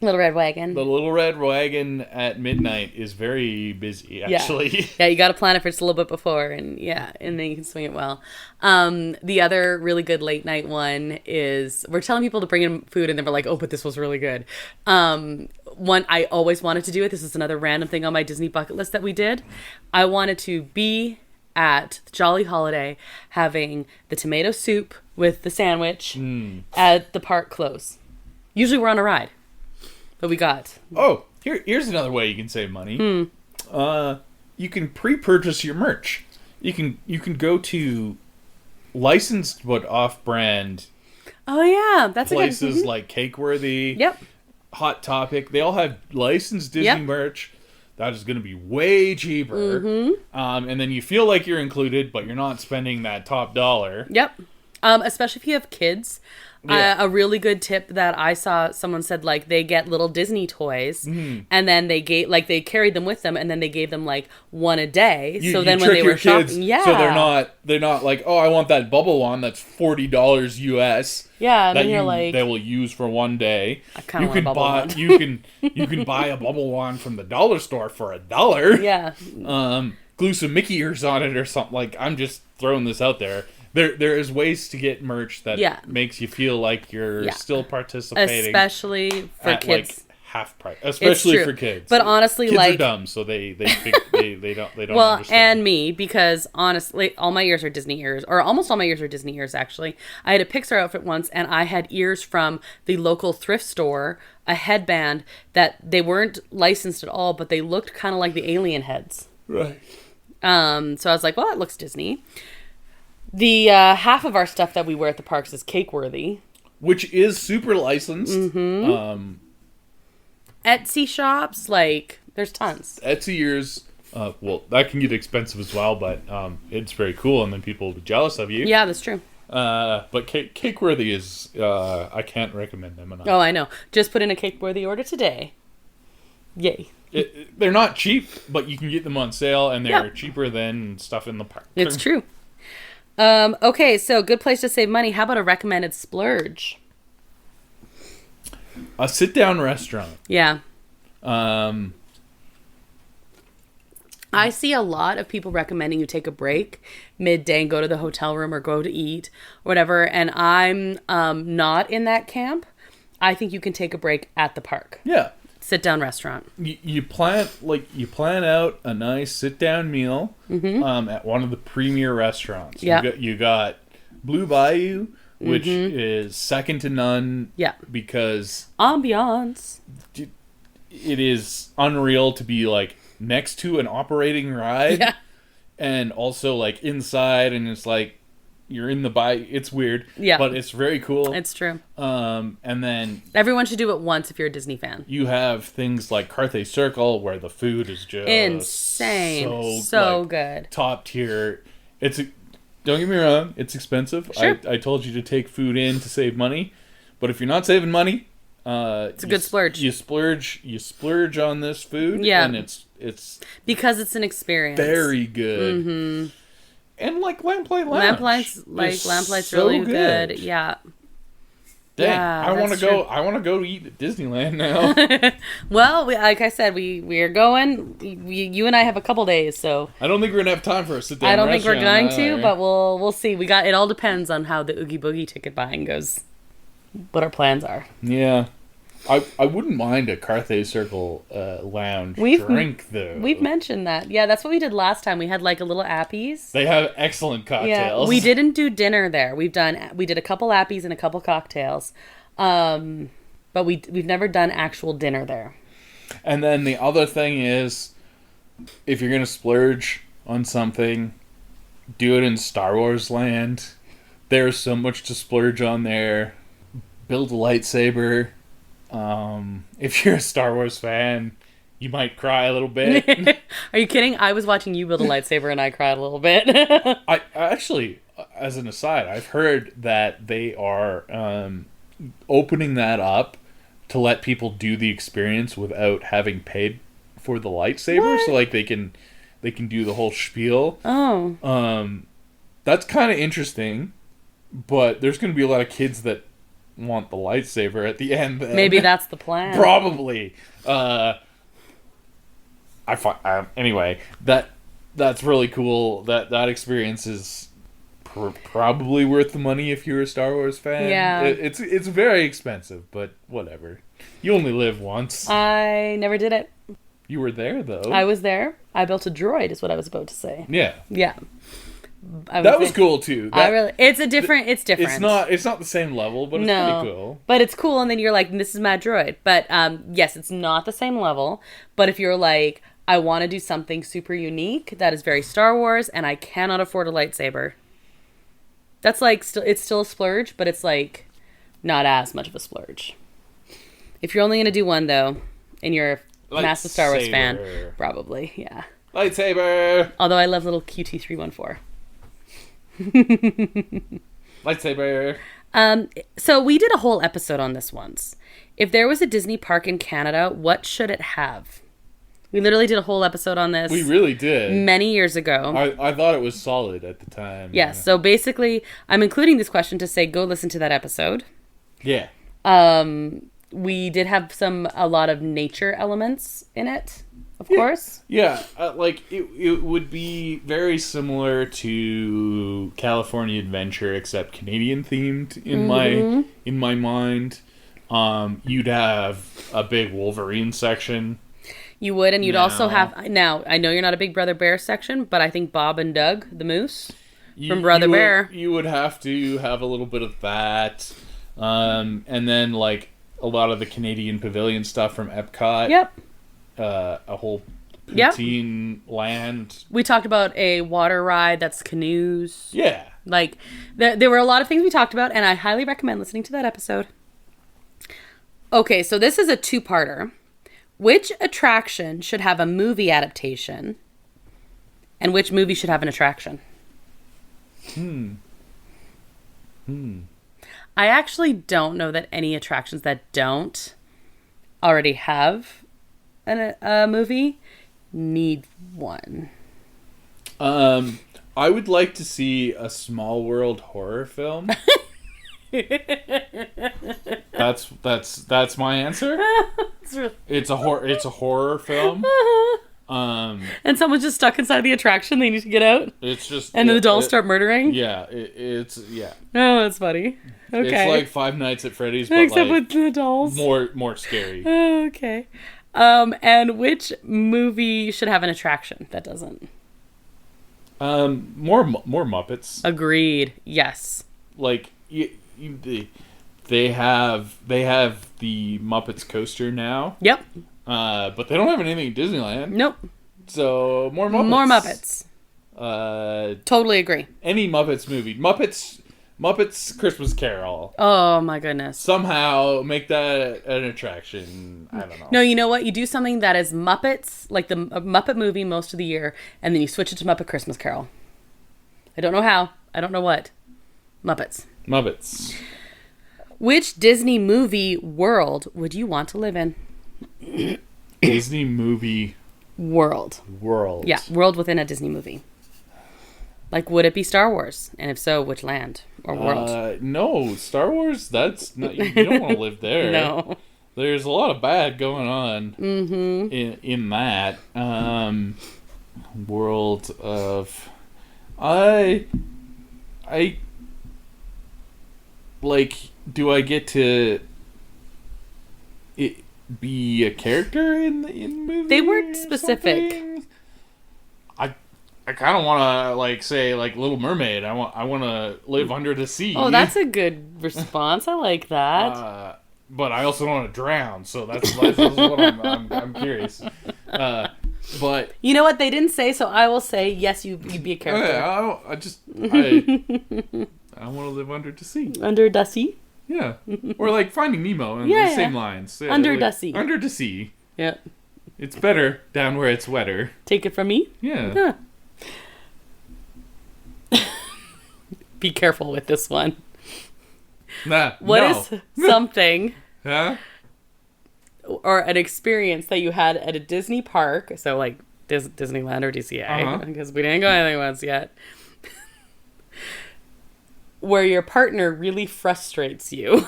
Little Red Wagon. The Little Red Wagon at midnight is very busy, actually. Yeah, you got to plan it for just a little bit before, and then you can swing it well. The other really good late night one is, we're telling people to bring in food, and then we're like, oh, but this was really good. One, I always wanted to do it. This is another random thing on my Disney bucket list that we did. I wanted to be at Jolly Holiday having the tomato soup with the sandwich at the park close. Usually we're on a ride. But we got... Oh, here's another way you can save money. You can pre-purchase your merch. You can go to licensed but off-brand. Oh yeah, that's places a good, like Cakeworthy. Yep. Hot Topic. They all have licensed Disney merch that is going to be way cheaper. And then you feel like you're included, but you're not spending that top dollar. Yep. Especially if you have kids. Yeah. A really good tip that I saw, someone said, like, they get little Disney toys, and then they they carried them with them, and then they gave them, like, one a day. So then when they were shopping, so they're not like, oh, I want that bubble wand that's $40 US. Yeah, and that then you're like, they will use for one day. I kind of want a bubble wand. you can buy a bubble wand from the dollar store for $1. Yeah. Glue some Mickey ears on it or something. Like, I'm just throwing this out there. There is ways to get merch that makes you feel like you're still participating, especially for at kids. Like half price, especially for kids. But honestly, kids like, are dumb, so they don't. Well, understand. and me, because honestly, all my ears are Disney ears, or almost all my ears are Disney ears. Actually, I had a Pixar outfit once, and I had ears from the local thrift store, a headband that they weren't licensed at all, but they looked kind of like the alien heads. Right. So I was like, well, that looks Disney. The half of our stuff that we wear at the parks is cake worthy, which is super licensed. Etsy shops, like, there's tons. Etsy ears, well, that can get expensive as well, but it's very cool, and then people will be jealous of you. Yeah, that's true. But cake worthy is I can't recommend them enough. Oh, I know. Just put in a cake worthy order today. Yay. They're not cheap, but you can get them on sale, and they're cheaper than stuff in the park. It's true. Okay, so good place to save money. How about a recommended splurge? A sit-down restaurant. Yeah. I see a lot of people recommending you take a break midday and go to the hotel room or go to eat or whatever, and I'm not in that camp. I think you can take a break at the park. Yeah. Sit-down restaurant. You plan out a nice sit-down meal at one of the premier restaurants. Yeah. You got Blue Bayou, which is second to none. Yeah. Because ambiance. It is unreal to be like next to an operating ride. Yeah. And also like inside, and it's like you're in the bayou. It's weird. Yeah. But it's very cool. It's true. And then everyone should do it once if you're a Disney fan. You have things like Carthay Circle where the food is just insane. So like, good. Top tier. Don't get me wrong, it's expensive. Sure. I told you to take food in to save money. But if you're not saving money, it's a good splurge. You splurge on this food, and it's because it's an experience. Very good. Mm-hmm. And like Lamplight Lounge. Lamplights so really good. Yeah. Dang, yeah, I want to go. I want to go eat at Disneyland now. Well, like I said, we are going. You and I have a couple days, so I don't think we're gonna have time for a sit down. I don't think we're going to, but we'll see. It all depends on how the Oogie Boogie ticket buying goes. What our plans are. Yeah. I wouldn't mind a Carthay Circle lounge drink, though. We've mentioned that. Yeah, that's what we did last time. We had like a little Appies. They have excellent cocktails. Yeah, we didn't do dinner there. We did a couple Appies and a couple cocktails. But we've never done actual dinner there. And then the other thing is, if you're going to splurge on something, do it in Star Wars land. There's so much to splurge on there. Build a lightsaber. If you're a Star Wars fan, you might cry a little bit. Are you kidding? I was watching you build a lightsaber and I cried a little bit. I actually, as an aside, I've heard that they are opening that up to let people do the experience without having paid for the lightsaber. What? So like they can do the whole spiel. Oh. That's kind of interesting, but there's going to be a lot of kids that want the lightsaber at the end. Maybe that's the plan. Probably. Anyway, that's really cool. That experience is probably worth the money if you're a Star Wars fan. Yeah. It's very expensive, but whatever. You only live once. I never did it. You were there though. I was there. I built a droid, is what I was about to say. Yeah. Yeah. That was cool too. It's different. It's not the same level, but it's pretty cool. But it's cool, and then you're like, this is my droid. But yes, it's not the same level. But if you're like, I want to do something super unique that is very Star Wars, and I cannot afford a lightsaber. That's like it's still a splurge, but it's like not as much of a splurge. If you're only gonna do one though, and you're Massive Star Wars fan. Lightsaber. Probably, yeah. Lightsaber. Although I love little QT314. Lightsaber. So we did a whole episode on this once. If there was a Disney park in Canada, what should it have? We literally did a whole episode on this. We really did. Many years ago. I thought it was solid at the time. Yes. So basically, I'm including this question to say go listen to that episode. Yeah. We did have a lot of nature elements in it, of course. Yeah, it would be very similar to California Adventure, except Canadian themed in my mind. You'd have a big Wolverine section. You would, and you'd also have. Now, I know you're not a Big Brother Bear section, but I think Bob and Doug, the moose from Brother Bear. You would have to have a little bit of that, and then like a lot of the Canadian Pavilion stuff from Epcot. Yep. A whole poutine land. We talked about a water ride that's canoes. Yeah. Like, there were a lot of things we talked about, and I highly recommend listening to that episode. Okay, so this is a two-parter. Which attraction should have a movie adaptation, and which movie should have an attraction? I actually don't know that any attractions that don't already have a movie need one. I would like to see a Small World horror film. That's my answer. It's a horror film. And someone's just stuck inside the attraction. They need to get out. It's just and the dolls start murdering. Yeah, it's yeah. Oh, that's funny. Okay, it's like Five Nights at Freddy's, but except like with the dolls. More scary. Oh, okay. And which movie should have an attraction that doesn't? More Muppets. Agreed. Yes. Like they have the Muppets coaster now. Yep. But they don't have anything in Disneyland. Nope. So more Muppets. More Muppets. Totally agree. Any Muppets movie. Muppets Christmas Carol. Oh my goodness. Somehow make that an attraction. I don't know. No, you know what? You do something that is Muppets, like the Muppet movie most of the year, and then you switch it to Muppet Christmas Carol. I don't know how. I don't know what. Muppets. Which Disney movie world would you want to live in? Disney movie world. Yeah, world within a Disney movie. Like, would it be Star Wars? And if so, which land or world? No, Star Wars. That's not. You don't want to live there. No. There's a lot of bad going on in that world of. I like. Do I get to be a character in the movie? They weren't specific. Something? I kind of want to like say like Little Mermaid. I want to live under the sea. Oh, that's a good response. I like that. But I also don't want to drown. So that's what I'm curious. But you know what they didn't say, so I will say yes. You'd be a character. I want to live under the sea. Under the sea. Yeah, or like Finding Nemo and the same lines. Yeah, under like, the sea. Under the sea. Yeah. It's better down where it's wetter. Take it from me. Yeah. Huh. Be careful with this one. What is something or an experience that you had at a Disney park, so like Disneyland or DCA, because we didn't go anything once yet, where your partner really frustrates you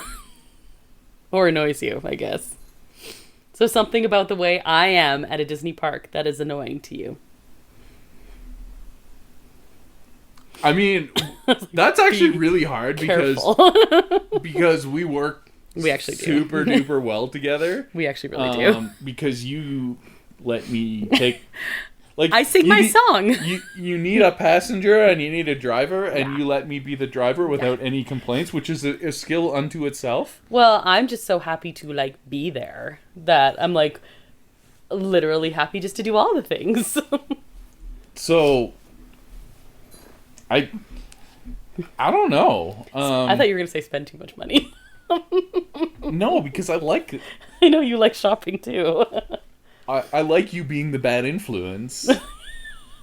or annoys you, I guess. So something about the way I am at a Disney park that is annoying to you. I mean, that's actually really hard because we work actually super duper well together. We actually really do. Because you let me take like I sing my song. You need a passenger and you need a driver and you let me be the driver without any complaints, which is a skill unto itself. Well, I'm just so happy to like be there that I'm like literally happy just to do all the things. So I don't know. I thought you were going to say spend too much money. No, because I like it. I know you like shopping too. I like you being the bad influence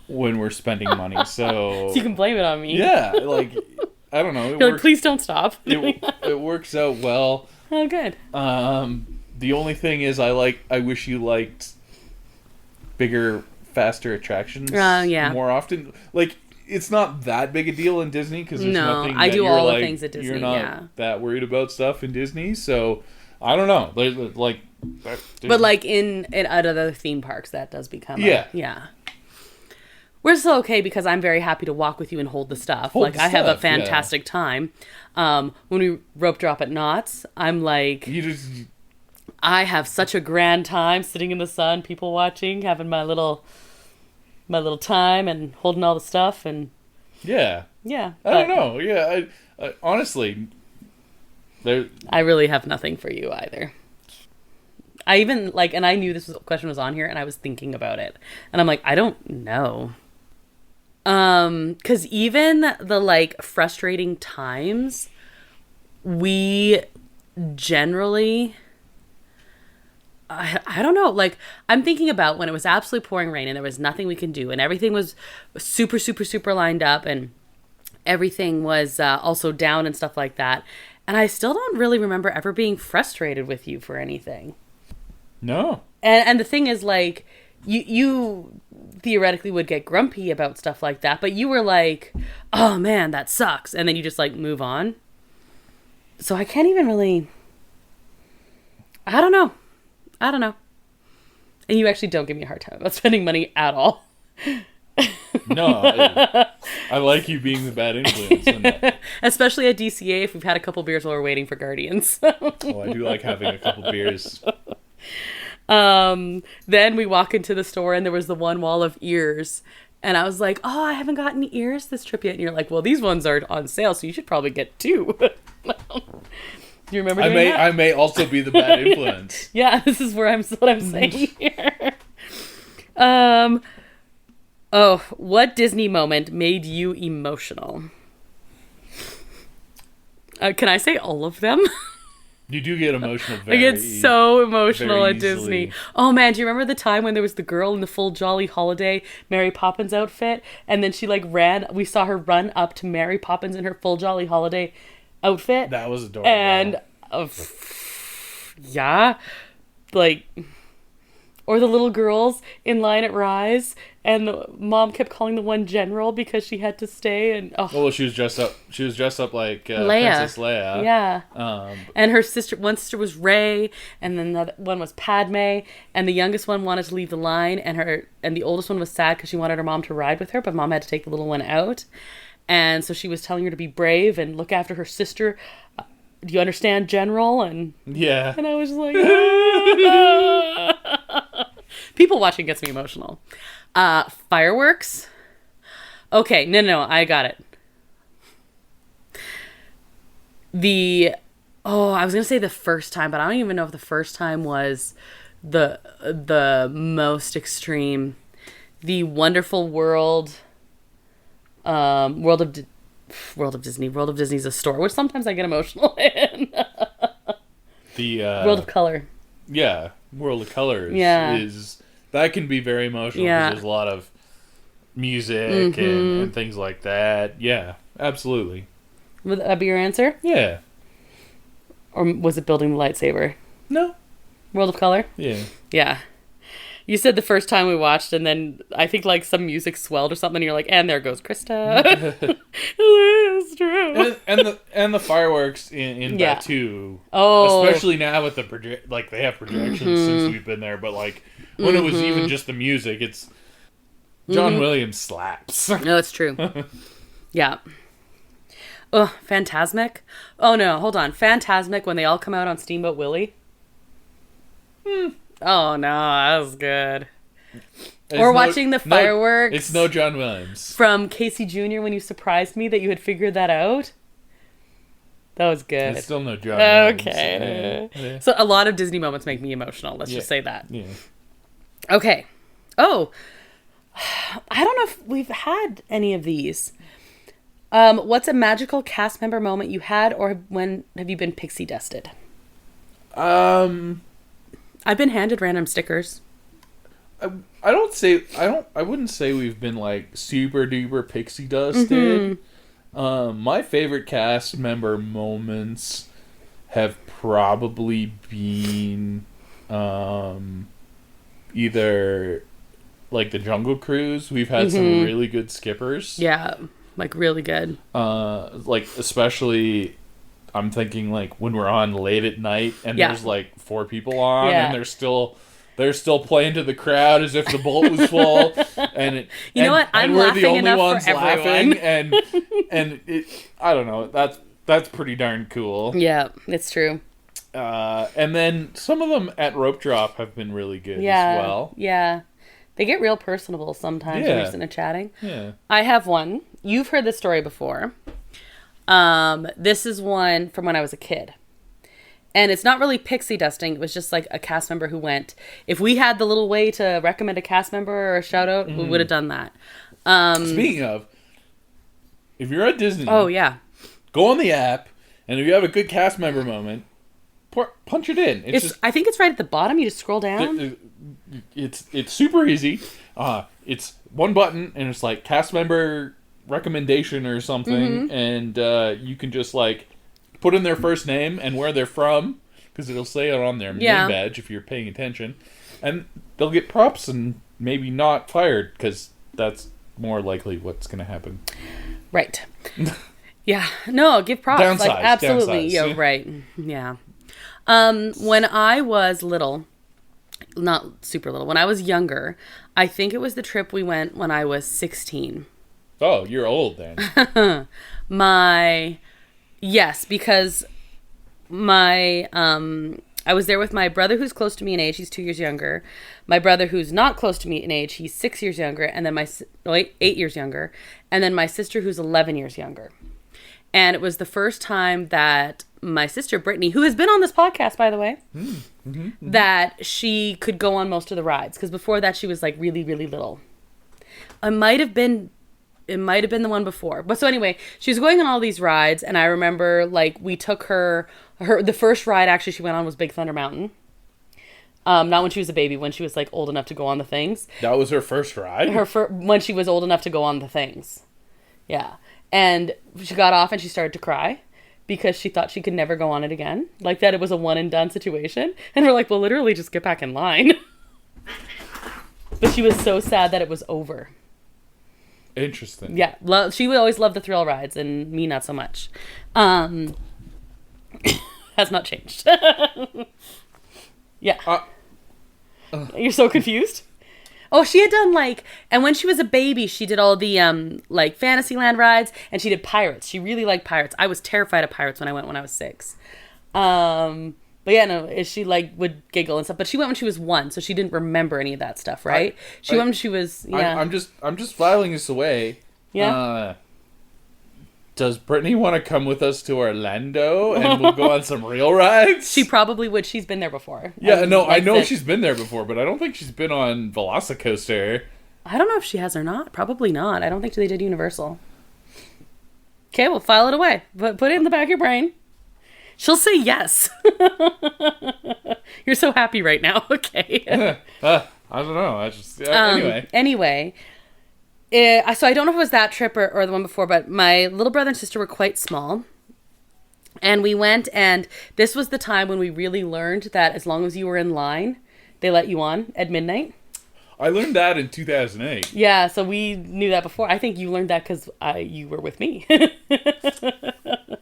when we're spending money. So you can blame it on me. yeah, like I don't know. You're like, please don't stop. It works out well. Oh, good. The only thing is, I wish you liked bigger, faster attractions. Yeah. More often. Like, it's not that big a deal in Disney because there's nothing. I do you're all like, the things at Disney. You're not that worried about stuff in Disney, so I don't know. Like, but like in other theme parks, that does become yeah. We're still okay because I'm very happy to walk with you and hold the stuff. I have a fantastic time. When we rope drop at Knott's, I'm like, I have such a grand time sitting in the sun, people watching, having my little time and holding all the stuff and yeah. I don't know. Yeah, I honestly, I really have nothing for you either. I even and I knew this question was on here, and I was thinking about it, and I'm like, I don't know. 'Cause even the frustrating times, we generally, I don't know, I'm thinking about when it was absolutely pouring rain and there was nothing we can do and everything was super, super, super lined up and everything was also down and stuff like that. And I still don't really remember ever being frustrated with you for anything. No. And the thing is, you theoretically would get grumpy about stuff like that, but you were like, oh man, that sucks. And then you just move on. So I can't even really, I don't know. And you actually don't give me a hard time about spending money at all. No, I like you being the bad influence. Especially at DCA if we've had a couple beers while we're waiting for Guardians. Oh, I do like having a couple beers. Then we walk into the store and there was the one wall of ears. And I was like, oh, I haven't gotten ears this trip yet. And you're like, well, these ones are on sale, so you should probably get 2. Do you remember doing that? I may also be the bad influence. Yeah, this is what I'm saying here. What Disney moment made you emotional? Can I say all of them? You do get emotional I get so emotional at Disney. Oh man, do you remember the time when there was the girl in the full Jolly Holiday Mary Poppins outfit? And then she we saw her run up to Mary Poppins in her full Jolly Holiday outfit. That was adorable. And yeah, or the little girls in line at Rise, and the mom kept calling the one General because she had to stay. And well, she was dressed up like Leia. Princess Leia. Yeah. And one sister was Rey, and then the other one was Padme, and the youngest one wanted to leave the line, and the oldest one was sad because she wanted her mom to ride with her, but mom had to take the little one out. And so she was telling her to be brave and look after her sister. Do you understand, General? And yeah. And I was like, people watching gets me emotional. Fireworks. Okay, no, I got it. I was gonna say the first time, but I don't even know if the first time was the most extreme. The Wonderful World. World of Disney. World of Disney's a store, which sometimes I get emotional in. The World of Color. Yeah, World of Color is that can be very emotional because there's a lot of music and things like that. Yeah, absolutely. Would that be your answer? Yeah. Or was it building the lightsaber? No. World of Color? Yeah. Yeah. You said the first time we watched, and then I think some music swelled or something, and you're like, and there goes Krista. It's true. And the fireworks in Batuu. Oh. Especially now with the they have projections since we've been there, but when it was even just the music, it's John Williams slaps. No, it's true. Yeah. Oh, Fantasmic. Oh no, hold on. Fantasmic when they all come out on Steamboat Willie. Oh no, that was good. Or watching the fireworks. It's no John Williams. From Casey Jr. when you surprised me that you had figured that out. That was good. It's still no John Williams. Okay. Yeah. So a lot of Disney moments make me emotional. Let's just say that. Yeah. Okay. Oh, I don't know if we've had any of these. What's a magical cast member moment you had, or when have you been pixie dusted? I've I've been handed random stickers. I wouldn't say we've been like super duper pixie dusted. My favorite cast member moments have probably been either like the Jungle Cruise. We've had some really good skippers. Yeah, like really good. Like especially I'm thinking like when we're on late at night and there's like 4 people on and they're still playing to the crowd as if the boat was full, and know what? I'm we're laughing the only enough ones for everyone. laughing, and I don't know. That's pretty darn cool. Yeah, it's true. And then some of them at rope drop have been really good as well. Yeah, they get real personable sometimes when you're sitting and chatting. Yeah, I have one. You've heard this story before. This is one from when I was a kid. And it's not really pixie dusting. It was just like a cast member who went. If we had the little way to recommend a cast member or a shout out, we would have done that. Speaking of, if you're at Disney, oh yeah, go on the app, and if you have a good cast member moment, punch it in. I think it's right at the bottom. You just scroll down. It's super easy. It's one button, and it's like cast member recommendation or something, and you can just like put in their first name and where they're from, because it'll say it on their name badge if you're paying attention, and they'll get props and maybe not fired, because that's more likely what's going to happen. Right. Yeah. No, give props. Downsize, like absolutely. downsize. Yeah. Right. Yeah. When I was little, not super little, when I was younger, I think it was the trip we went when I was 16. Oh, you're old then. Yes, because I was there with my brother who's close to me in age. He's 2 years younger. My brother who's not close to me in age. He's 6 years younger. And then 8 years younger. And then my sister who's 11 years younger. And it was the first time that my sister Brittany, who has been on this podcast, by the way, that she could go on most of the rides. Because before that, she was like really, really little. It might have been the one before. But so anyway, she was going on all these rides, and I remember like we took her the first ride actually she went on was Big Thunder Mountain. Not when she was a baby, when she was like old enough to go on the things. That was her first ride? When she was old enough to go on the things. Yeah. And she got off and she started to cry because she thought she could never go on it again. Like that it was a one and done situation. And we're like, well, literally just get back in line. But she was so sad that it was over. Interesting. Yeah, she would always love the thrill rides, and me not so much. Has not changed. Yeah. You're so confused? Oh, she had done and when she was a baby, she did all the Fantasyland rides, and she did pirates. She really liked pirates. I was terrified of pirates when I went when I was 6. But yeah, no, she would giggle and stuff. But she went when she was 1, so she didn't remember any of that stuff, right? She went when she was I'm just filing this away. Yeah. Does Brittany want to come with us to Orlando and we'll go on some real rides? She probably would. She's been there before. Yeah, I know she's been there before, but I don't think she's been on Velocicoaster. I don't know if she has or not. Probably not. I don't think they did Universal. Okay, we'll file it away. But put it in the back of your brain. She'll say yes. You're so happy right now. Okay. I don't know. Anyway. So I don't know if it was that trip or the one before, but my little brother and sister were quite small. And we went, and this was the time when we really learned that as long as you were in line, they let you on at midnight. I learned that in 2008. Yeah, so we knew that before. I think you learned that because you were with me.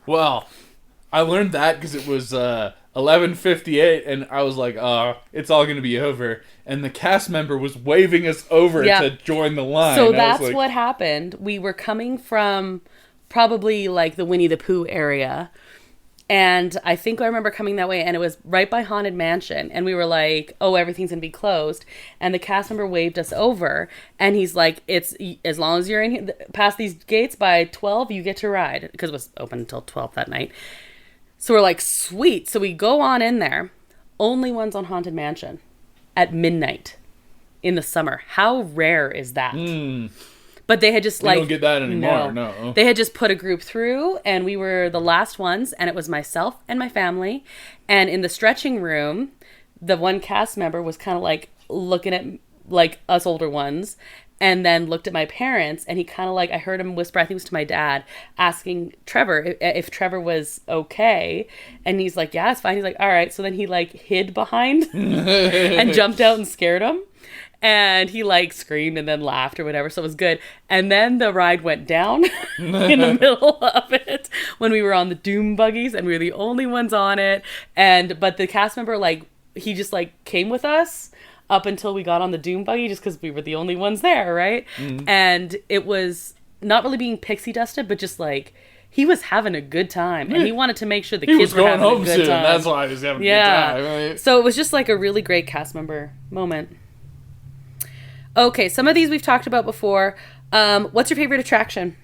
Well, I learned that because it was 11:58, and I was like, it's all going to be over. And the cast member was waving us over to join the line. So that's what happened. We were coming from probably the Winnie the Pooh area. And I think I remember coming that way, and it was right by Haunted Mansion. And we were like, oh, everything's going to be closed. And the cast member waved us over. And he's like, it's as long as you're in here, past these gates by 12, you get to ride. Because it was open until 12 that night. So we're like, sweet. So we go on in there. Only ones on Haunted Mansion at midnight in the summer. How rare is that? But they had just you don't get that anymore. No. They had just put a group through, and we were the last ones, and it was myself and my family. And in the stretching room, the one cast member was kind of looking at like us older ones, and then looked at my parents, and he kind of like, I heard him whisper, I think it was to my dad, asking Trevor if Trevor was okay. And he's like, yeah, it's fine. He's like, all right. So then he like hid behind and jumped out and scared him. And he like screamed and then laughed or whatever. So it was good. And then the ride went down in the middle of it when we were on the Doom buggies and we were the only ones on it. But the cast member, like, he just like came with us up until we got on the Doom buggy just because we were the only ones there, right? Mm-hmm. And it was not really being pixie dusted, but just like, he was having a good time. And he wanted to make sure the kids were having a good time. That's why he was having a good time. Right? So it was just like a really great cast member moment. Okay, some of these we've talked about before. What's your favorite attraction?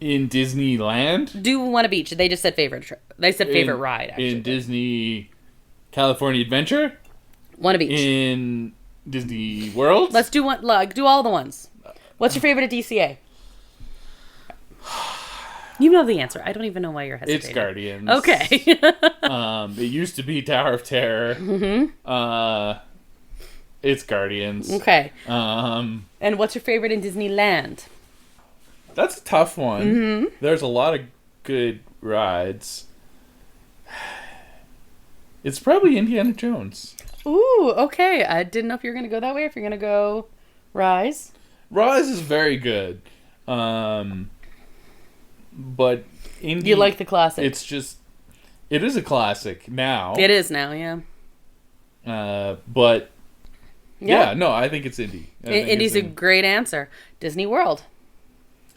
In Disneyland? Do one of each. They just said favorite. They said favorite ride, actually. In Disney California Adventure? One of each. In Disney World? Let's do one. Like, do all the ones. What's your favorite at DCA? You know the answer. I don't even know why you're hesitating. It's Guardians. Okay. It used to be Tower of Terror. Mm-hmm. It's Guardians. Okay. And what's your favorite in Disneyland? That's a tough one. Mm-hmm. There's a lot of good rides. It's probably Indiana Jones. Ooh, okay. I didn't know if you were going to go that way, if you're going to go Rise. Rise is very good. But you like the classic? It is a classic now. It is now, yeah. But yeah, no, I think it's Indy. Indy's a great answer. Disney World.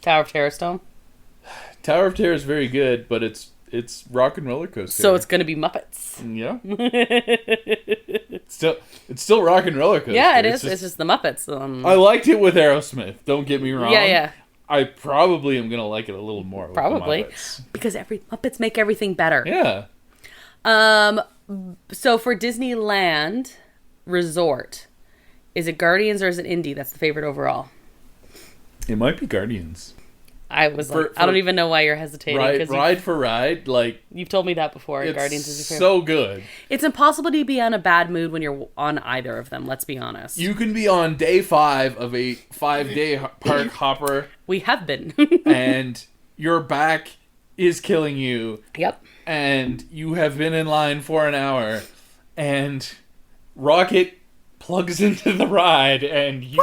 Tower of Terror Stone. Tower of Terror is very good, but it's Rock and Roller Coaster. So it's going to be Muppets. Yeah. It's still Rock and Roller Coaster. Yeah, it is. It's just the Muppets. I liked it with Aerosmith. Don't get me wrong. Yeah. I probably am going to like it a little more with the Muppets. Because Muppets make everything better. Yeah. So for Disneyland Resort, is it Guardians or is it Indy that's the favorite overall? It might be Guardians. I don't even know why you're hesitating. Ride for ride, like... You've told me that before. Guardians is your favorite. So good. It's impossible to be on a bad mood when you're on either of them, let's be honest. You can be on day 5 of a 5-day park hopper. We have been. And your back is killing you. Yep. And you have been in line for an hour. And Rocket plugs into the ride and you...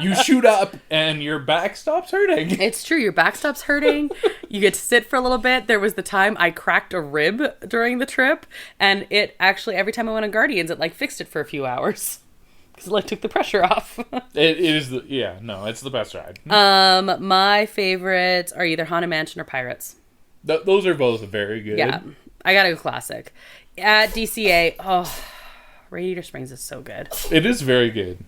You shoot up and your back stops hurting. It's true. Your back stops hurting. You get to sit for a little bit. There was the time I cracked a rib during the trip, and it actually, every time I went on Guardians, it like fixed it for a few hours because it like took the pressure off. It is it's the best ride. My favorites are either Haunted Mansion or Pirates. Those are both very good. Yeah, I gotta go classic. At DCA, Radiator Springs is so good. It is very good.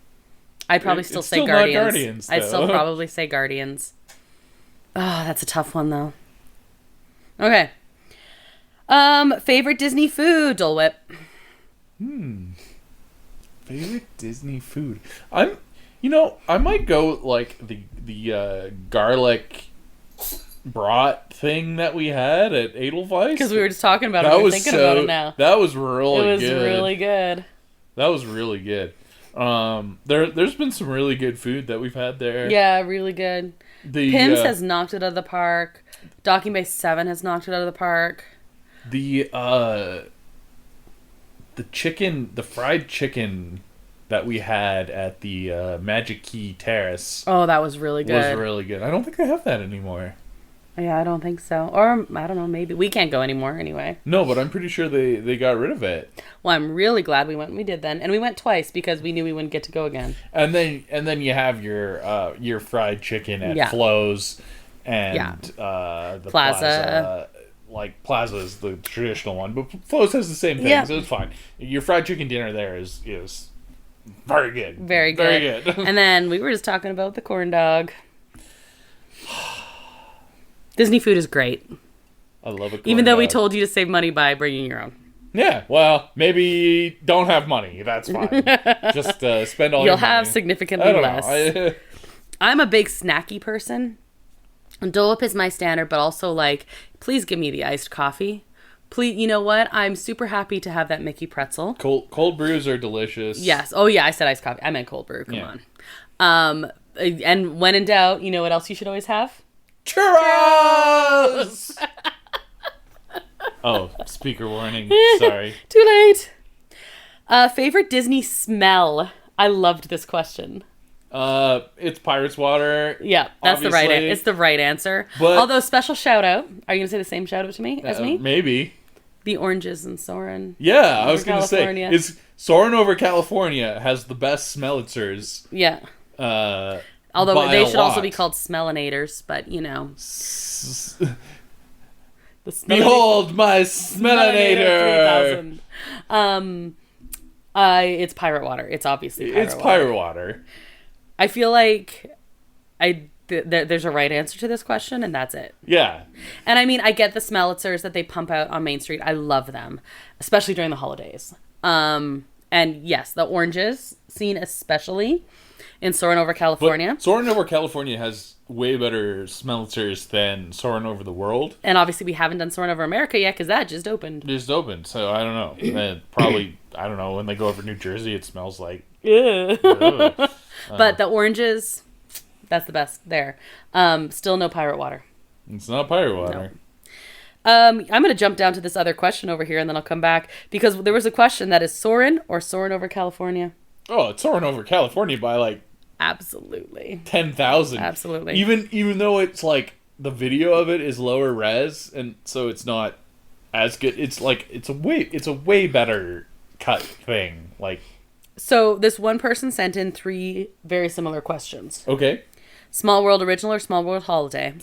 I'd probably still say Guardians. Not Guardians, I'd still probably say Guardians. Oh, that's a tough one, though. Okay. Favorite Disney food, Dole Whip? Favorite Disney food? I might go like the garlic brat thing that we had at Edelweiss. Because we were just talking about it. We were thinking about it now. That was really good. It was really good. That was really good. There's been some really good food that we've had there. Yeah, really good. Pim's has knocked it out of the park. Docking Bay 7 has knocked it out of the park. The fried chicken that we had at the Magic Key Terrace. Oh, that was really good. Was really good. I don't think I have that anymore. Yeah, I don't think so. Or, I don't know, maybe. We can't go anymore anyway. No, but I'm pretty sure they got rid of it. Well, I'm really glad we went. We did then. And we went twice because we knew we wouldn't get to go again. And then you have your fried chicken at Flo's and the Plaza. Like, Plaza is the traditional one, but Flo's has the same thing, so it's fine. Your fried chicken dinner there is very good. Very good. Very good. And then we were just talking about the corn dog. Disney food is great. I love it. Even though we told you to save money by bringing your own. Yeah, well, maybe don't have money. That's fine. Just spend all your money. You'll have significantly less. I'm a big snacky person. Dole Whip is my standard, but also, like, please give me the iced coffee. Please, you know what? I'm super happy to have that Mickey pretzel. Cold brews are delicious. Yes. Oh yeah, I said iced coffee. I meant cold brew. Come on. And when in doubt, you know what else you should always have? Churros! Oh, speaker warning. Sorry. Too late. Favorite Disney smell? I loved this question. It's Pirate's Water. Yeah, that's obviously. it's the right answer. But, although special shout out. Are you gonna say the same shout out to me as me? Maybe. The oranges in Soarin'. Yeah, I was gonna California. say it's Soarin' over California has the best smellitzers. Yeah. Although by they a should also lot. be called smellinators, but you know. Behold my smellinator. 3000. It's Pirate Water. It's obviously Pirate Water. I feel like there's a right answer to this question, and that's it. Yeah. And I mean, I get the smellitzers that they pump out on Main Street. I love them, especially during the holidays. And yes, the oranges scene especially in Soarin' over California. But Soarin' over California has way better smellitzers than Soarin' over the world. And obviously we haven't done Soarin' over America yet because that just opened. So I don't know. Probably, I don't know, when they go over New Jersey, it smells like... Yeah. But the oranges, that's the best there. Still no Pirate Water. It's not Pirate Water. No. I'm going to jump down to this other question over here, and then I'll come back. Because there was a question that is Soarin' or Soarin' over California? Oh, it's Soarin' over California by like... Absolutely. 10,000. Absolutely. Even though it's like the video of it is lower res, and so it's not as good. It's like it's a way better cut thing. Like, so this one person sent in 3 very similar questions. Okay. Small World Original or Small World Holiday?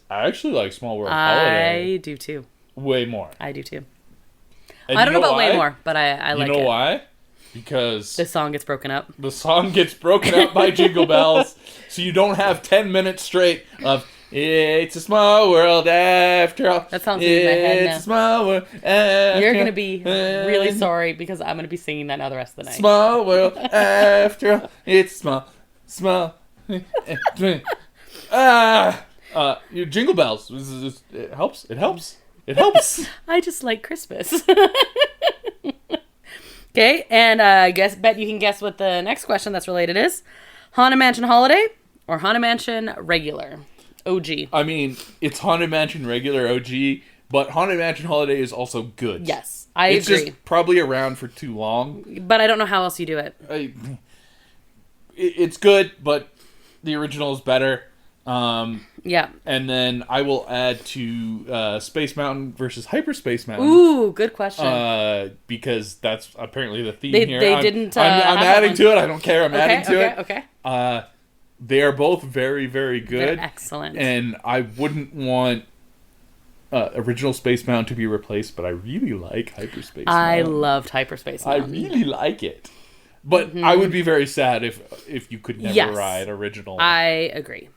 I actually like Small World Holiday. I do too. Way more. I do too. And I don't know about why? way more, but I like it. You know why? Because the song gets broken up. The song gets broken up by Jingle Bells, so you don't have 10 minutes straight of "It's a small world after all." That sounds in my head now. It's a small world after You're gonna be really sorry because I'm gonna be singing that now the rest of the night. Small world after all. It's small. Your Jingle Bells. It helps. It helps. It helps. I just like Christmas. Okay, and bet you can guess what the next question that's related is. Haunted Mansion Holiday or Haunted Mansion Regular? OG. I mean, it's Haunted Mansion Regular OG, but Haunted Mansion Holiday is also good. Yes, I agree. It's just probably around for too long. But I don't know how else you do it. It's good, but the original is better. Yeah. And then I will add to Space Mountain versus Hyperspace Mountain. Ooh, good question. Because that's apparently the theme here. They didn't. I'm adding to it. I don't care. I'm adding to it. Okay. They are both very, very good. They're excellent. And I wouldn't want original Space Mountain to be replaced, but I really like Hyperspace Mountain. I loved Hyperspace Mountain. I really like it. But I would be very sad if you could never ride original. I agree.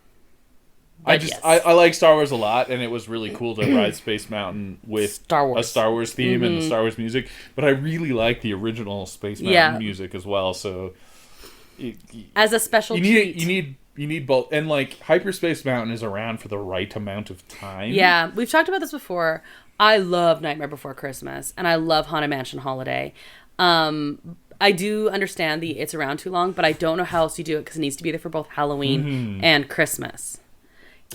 I like Star Wars a lot, and it was really cool to ride Space Mountain with a Star Wars theme and the Star Wars music. But I really like the original Space Mountain music as well. So, as a special treat, you need both. And like Hyperspace Mountain is around for the right amount of time. Yeah, we've talked about this before. I love Nightmare Before Christmas, and I love Haunted Mansion Holiday. I do understand the it's around too long, but I don't know how else you do it because it needs to be there for both Halloween and Christmas.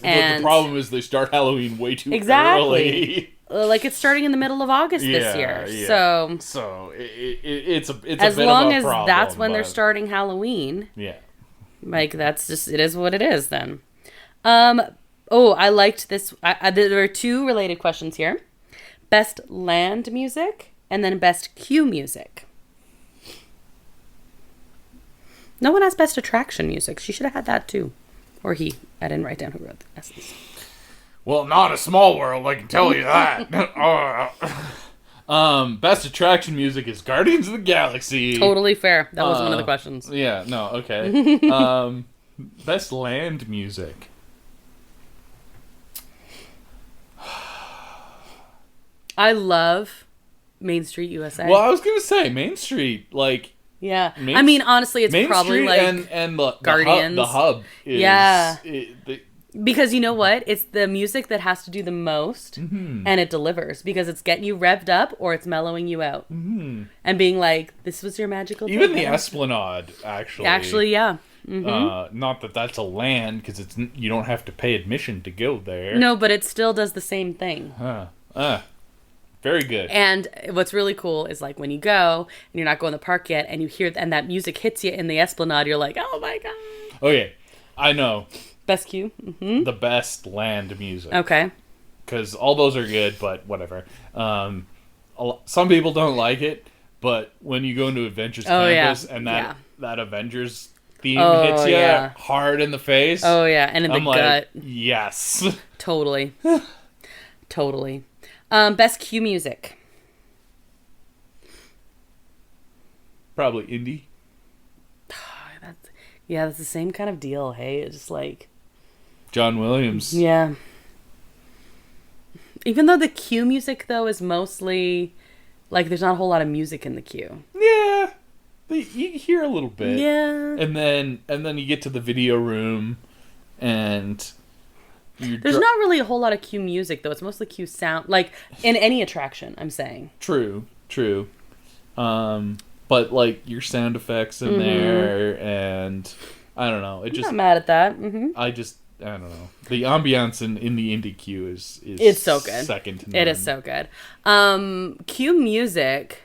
But the problem is they start Halloween way too early. Like it's starting in the middle of August this year. Yeah. So it's as a bit long of a as problem, that's when they're starting Halloween. Yeah. Like that's just it is what it is then. I liked this. There are 2 related questions here. Best land music and then best cue music. No one has best attraction music. She should have had that too. Or he. I didn't write down who wrote the essays. Well, not a small world, I can tell you that. Best attraction music is Guardians of the Galaxy. Totally fair. That was one of the questions. Yeah, no, okay. Best land music. I love Main Street USA. Well, I was going to say Main Street, like... Yeah, I mean, honestly, it's Main probably Street like and the Guardians. The hub is, Because you know what? It's the music that has to do the most, and it delivers because it's getting you revved up or it's mellowing you out, and being like, "This was your magical." Even thing, the Esplanade, actually. Actually, yeah. Not that that's a land, because you don't have to pay admission to go there. No, but it still does the same thing. Very good. And what's really cool is like when you go and you're not going to the park yet, and you hear and that music hits you in the Esplanade, you're like, "Oh my god!" Okay, I know. Best cue. The best land music. Okay. Because all those are good, but whatever. Some people don't like it, but when you go into Avengers Campus and that Avengers theme hits you hard in the face. Oh yeah, and in the gut. Yes. Totally. Totally. Best cue music. Probably indie. That's the same kind of deal. Hey, it's just like John Williams. Yeah. Even though the cue music though is mostly like there's not a whole lot of music in the cue. Yeah. You hear a little bit. Yeah. And then you get to the video room and there's not really a whole lot of cue music though. It's mostly cue sound, like in any attraction, I'm saying. True. But like your sound effects in there, and I don't know. I'm not mad at that. I don't know. The ambiance in the indie queue is it's so good. Second to none. It is so good. Cue music,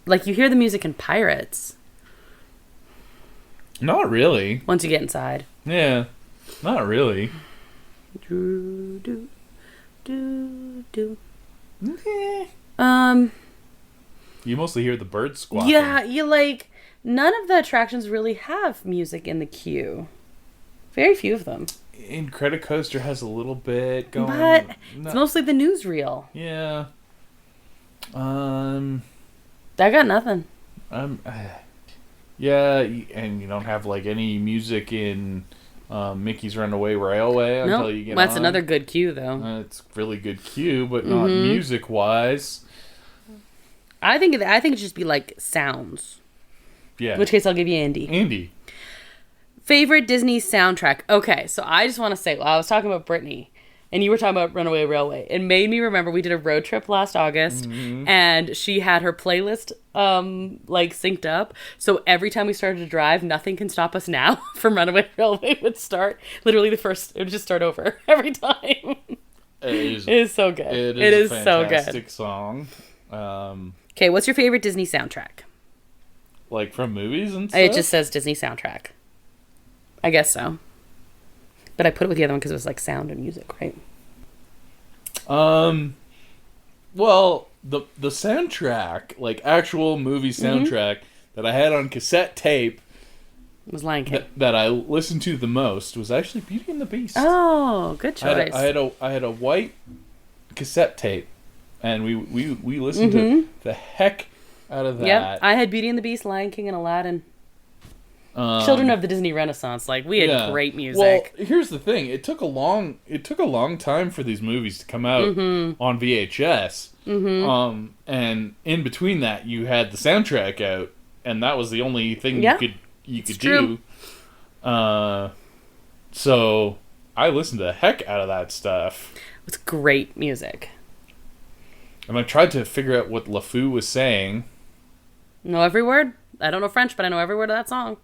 like you hear the music in Pirates. Not really. Once you get inside. Yeah, not really. Do do do do. You mostly hear the birds squawking. Yeah, none of the attractions really have music in the queue. Very few of them. Incredicoaster has a little bit going. But it's mostly the newsreel. Yeah. I got nothing. Yeah, and you don't have like any music in Mickey's Runaway Railway until you get on. That's another good queue though. It's really good queue, but not music wise. I think it should just be like sounds. Yeah. In which case I'll give you Andy. Favorite Disney soundtrack. Okay, so I just want to say, I was talking about Britney, and you were talking about Runaway Railway. It made me remember we did a road trip last August, and she had her playlist synced up. So every time we started to drive, Nothing Can Stop Us Now from Runaway Railway would start. Literally it would just start over every time. It is so good. It is a fantastic song. Okay, what's your favorite Disney soundtrack? Like from movies and stuff? It just says Disney soundtrack. I guess so. But I put it with the other one because it was like sound and music, right? Well, the soundtrack, like actual movie soundtrack that I had on cassette tape it was Lion King. That I listened to the most was actually Beauty and the Beast. Oh, good choice. I had a white cassette tape, and we listened to the heck out of that. Yep, I had Beauty and the Beast, Lion King, and Aladdin. Children of the Disney Renaissance. Like we had great music. Well, here's the thing: it took a long time for these movies to come out on VHS. And in between that, you had the soundtrack out, and that was the only thing you could do. So I listened to the heck out of that stuff. It's great music. And I tried to figure out what LeFou was saying. Know every word. I don't know French, but I know every word of that song.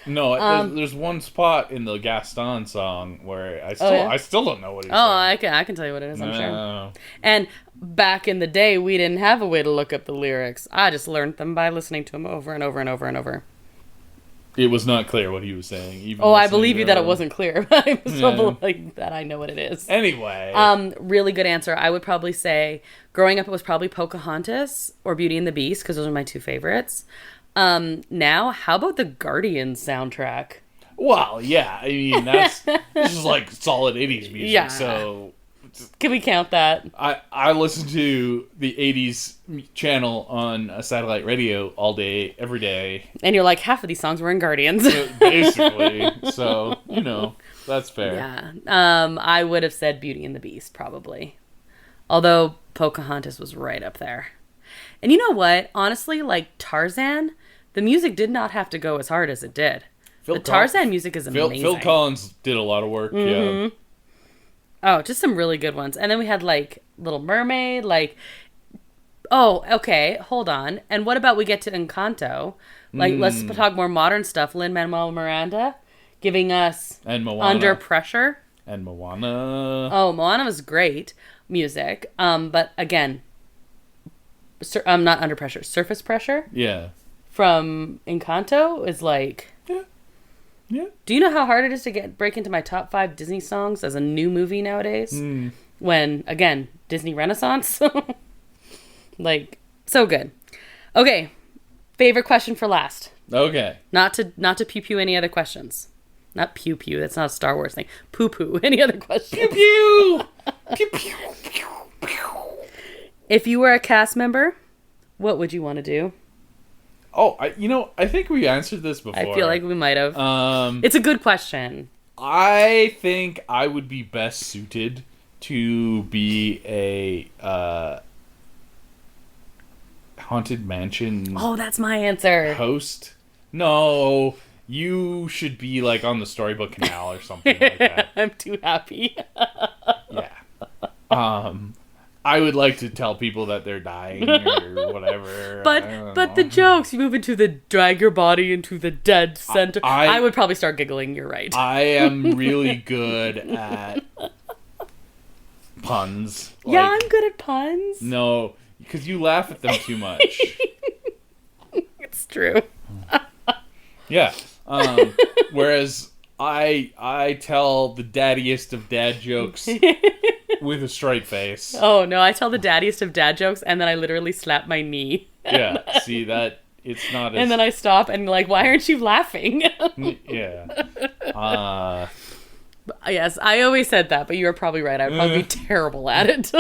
No, there's one spot in the Gaston song where I still don't know what he's saying. I can tell you what it is, I'm sure. And back in the day, we didn't have a way to look up the lyrics. I just learned them by listening to them over and over and over and over. It was not clear what he was saying. I believe you that it wasn't clear. I was so like that I know what it is. Anyway. Really good answer. I would probably say, growing up, it was probably Pocahontas or Beauty and the Beast, because those are my two favorites. Now, how about the Guardians soundtrack? Well, yeah. I mean, this is like solid 80s music, yeah. So... Can we count that? I listen to the 80s channel on a satellite radio all day, every day. And you're like, half of these songs were in Guardians. Basically. So, that's fair. Yeah. I would have said Beauty and the Beast, probably. Although Pocahontas was right up there. And you know what? Honestly, like Tarzan, the music did not have to go as hard as it did. The Tarzan music is amazing. Phil Collins did a lot of work. Yeah. Oh, just some really good ones. And then we had like Little Mermaid, like. Oh, okay. Hold on. And what about we get to Encanto? Like, let's talk more modern stuff. Lin-Manuel Miranda giving us and Moana. Under Pressure. And Moana. Oh, Moana was great music. But again, not Under Pressure. Surface Pressure. Yeah. From Encanto is like. Yeah. Do you know how hard it is to break into my top 5 Disney songs as a new movie nowadays? When, again, Disney Renaissance. Like, so good. Okay. Favorite question for last. Okay. Not to pew any other questions. Not pew. That's not a Star Wars thing. Poo. Any other questions? Pew. Pew, pew, pew, pew. If you were a cast member, what would you want to do? Oh, I think we answered this before. I feel like we might have. It's a good question. I think I would be best suited to be a Haunted Mansion. Oh, that's my answer. Host. No, you should be like on the Storybook Canal or something like that. I'm too happy. Yeah. I would like to tell people that they're dying or whatever. But the jokes, you move into the drag your body into the dead center. I would probably start giggling. You're right. I am really good at puns. Yeah, I'm good at puns. No, because you laugh at them too much. It's true. Yeah. Whereas I tell the daddiest of dad jokes with a straight face. Oh, no, I tell the daddiest of dad jokes, and then I literally slap my knee. Yeah, see, that, it's not as... And then I stop, and like, why aren't you laughing? Yeah. Yes, I always said that, but you were probably right. I would probably be terrible at it.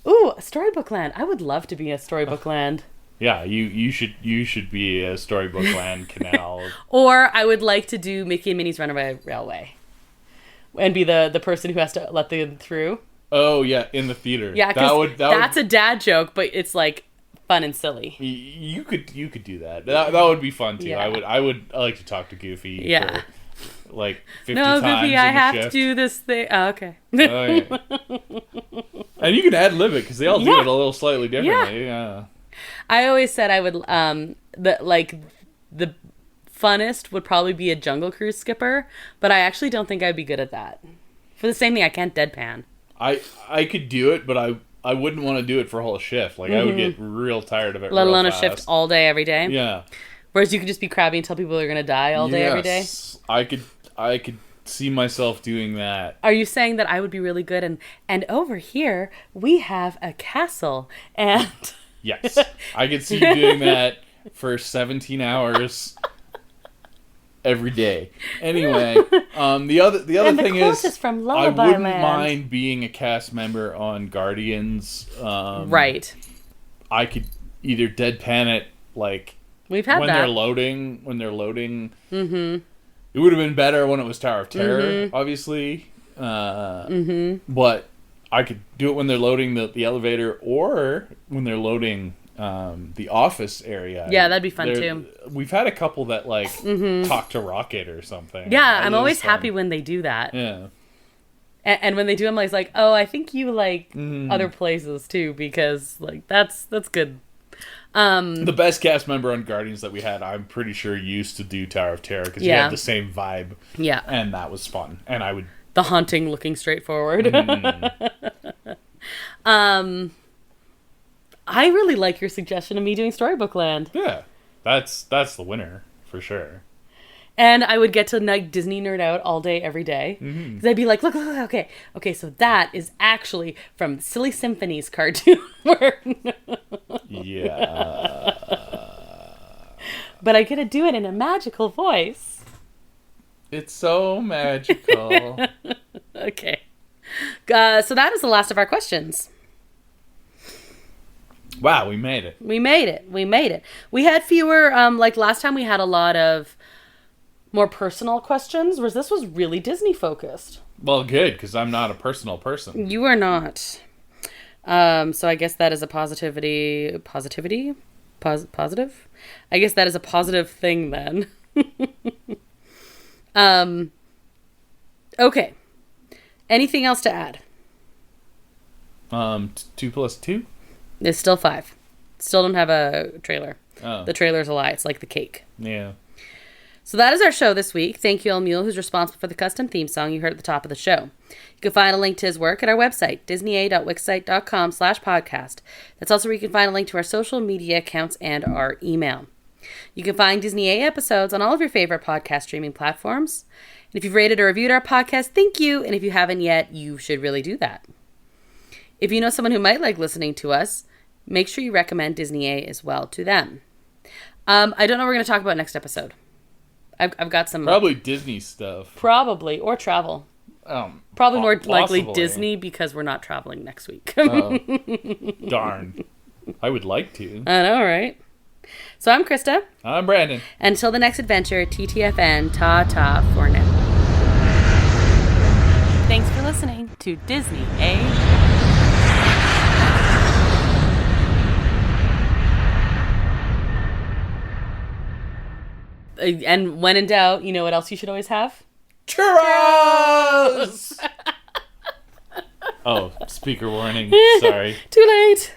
Ooh, Storybook Land. I would love to be a Storybook Land. Yeah, you should be a Storybook Land canal. Or I would like to do Mickey and Minnie's Runaway Railway. And be the person who has to let them through. Oh yeah, in the theater. Yeah, because that's a dad joke, but it's like fun and silly. You could do that. That would be fun too. Yeah. I would like to talk to Goofy. Yeah. For like 50 no, times. Goofy, I have to do this thing. Oh, okay. Oh, yeah. And you can ad-lib it because they all do it a little slightly differently. Yeah. I always said I would the funnest would probably be a Jungle Cruise skipper, but I actually don't think I'd be good at that. For the same thing, I can't deadpan. I could do it, but I wouldn't want to do it for a whole shift. Like, I would get real tired of it. Let alone a shift all day, every day. Yeah. Whereas you could just be crabby and tell people they're going to die all day, every day. I could see myself doing that. Are you saying that I would be really good? And over here, we have a castle. And yes. I could see you doing that for 17 hours every day. Anyway, the other thing is, from I wouldn't Land. mind being a cast member on Guardians. Right. I could either deadpan it, like, we've had when that. When they're loading. Mm-hmm. It would have been better when it was Tower of Terror, obviously. But I could do it when they're loading the elevator, or when they're loading the office area. Yeah, that'd be fun too. We've had a couple that like talk to Rocket or something. Yeah, I'm always happy when they do that. Yeah. And when they do, I'm like, oh, I think you like other places too, because like that's good. The best cast member on Guardians that we had, I'm pretty sure, used to do Tower of Terror because he had the same vibe. Yeah. And that was fun. And I would... The haunting looking straight forward. I really like your suggestion of me doing Storybook Land. Yeah. That's the winner, for sure. And I would get to like Disney nerd out all day, every day. Because I'd be like, look, okay, so that is actually from Silly Symphony's cartoon. Yeah. But I get to do it in a magical voice. It's so magical. Okay. So that is the last of our questions. Wow, we made it. We made it. We had fewer, like last time we had a lot of more personal questions, whereas this was really Disney focused. Well, good, because I'm not a personal person. You are not. So I guess that is a positive? Positive? I guess that is a positive thing then. Okay. Anything else to add? 2 plus 2? It's still 5. Still don't have a trailer. Oh. The trailer's a lie. It's like the cake. Yeah. So that is our show this week. Thank you, El Mule, who's responsible for the custom theme song you heard at the top of the show. You can find a link to his work at our website, disneya.wixsite.com/podcast. That's also where you can find a link to our social media accounts and our email. You can find Disney A episodes on all of your favorite podcast streaming platforms. And if you've rated or reviewed our podcast, thank you. And if you haven't yet, you should really do that. If you know someone who might like listening to us, make sure you recommend Disney A as well to them. I don't know what we're going to talk about next episode. I've got some... Probably Disney stuff. Probably. Or travel. Probably more likely Disney because we're not traveling next week. Oh, darn. I would like to. I know, right? So I'm Krista. I'm Brandon. Until the next adventure, TTFN, ta-ta for now. Thanks for listening to Disney A. And when in doubt, you know what else you should always have? Churros! Oh, speaker warning. Sorry. Too late.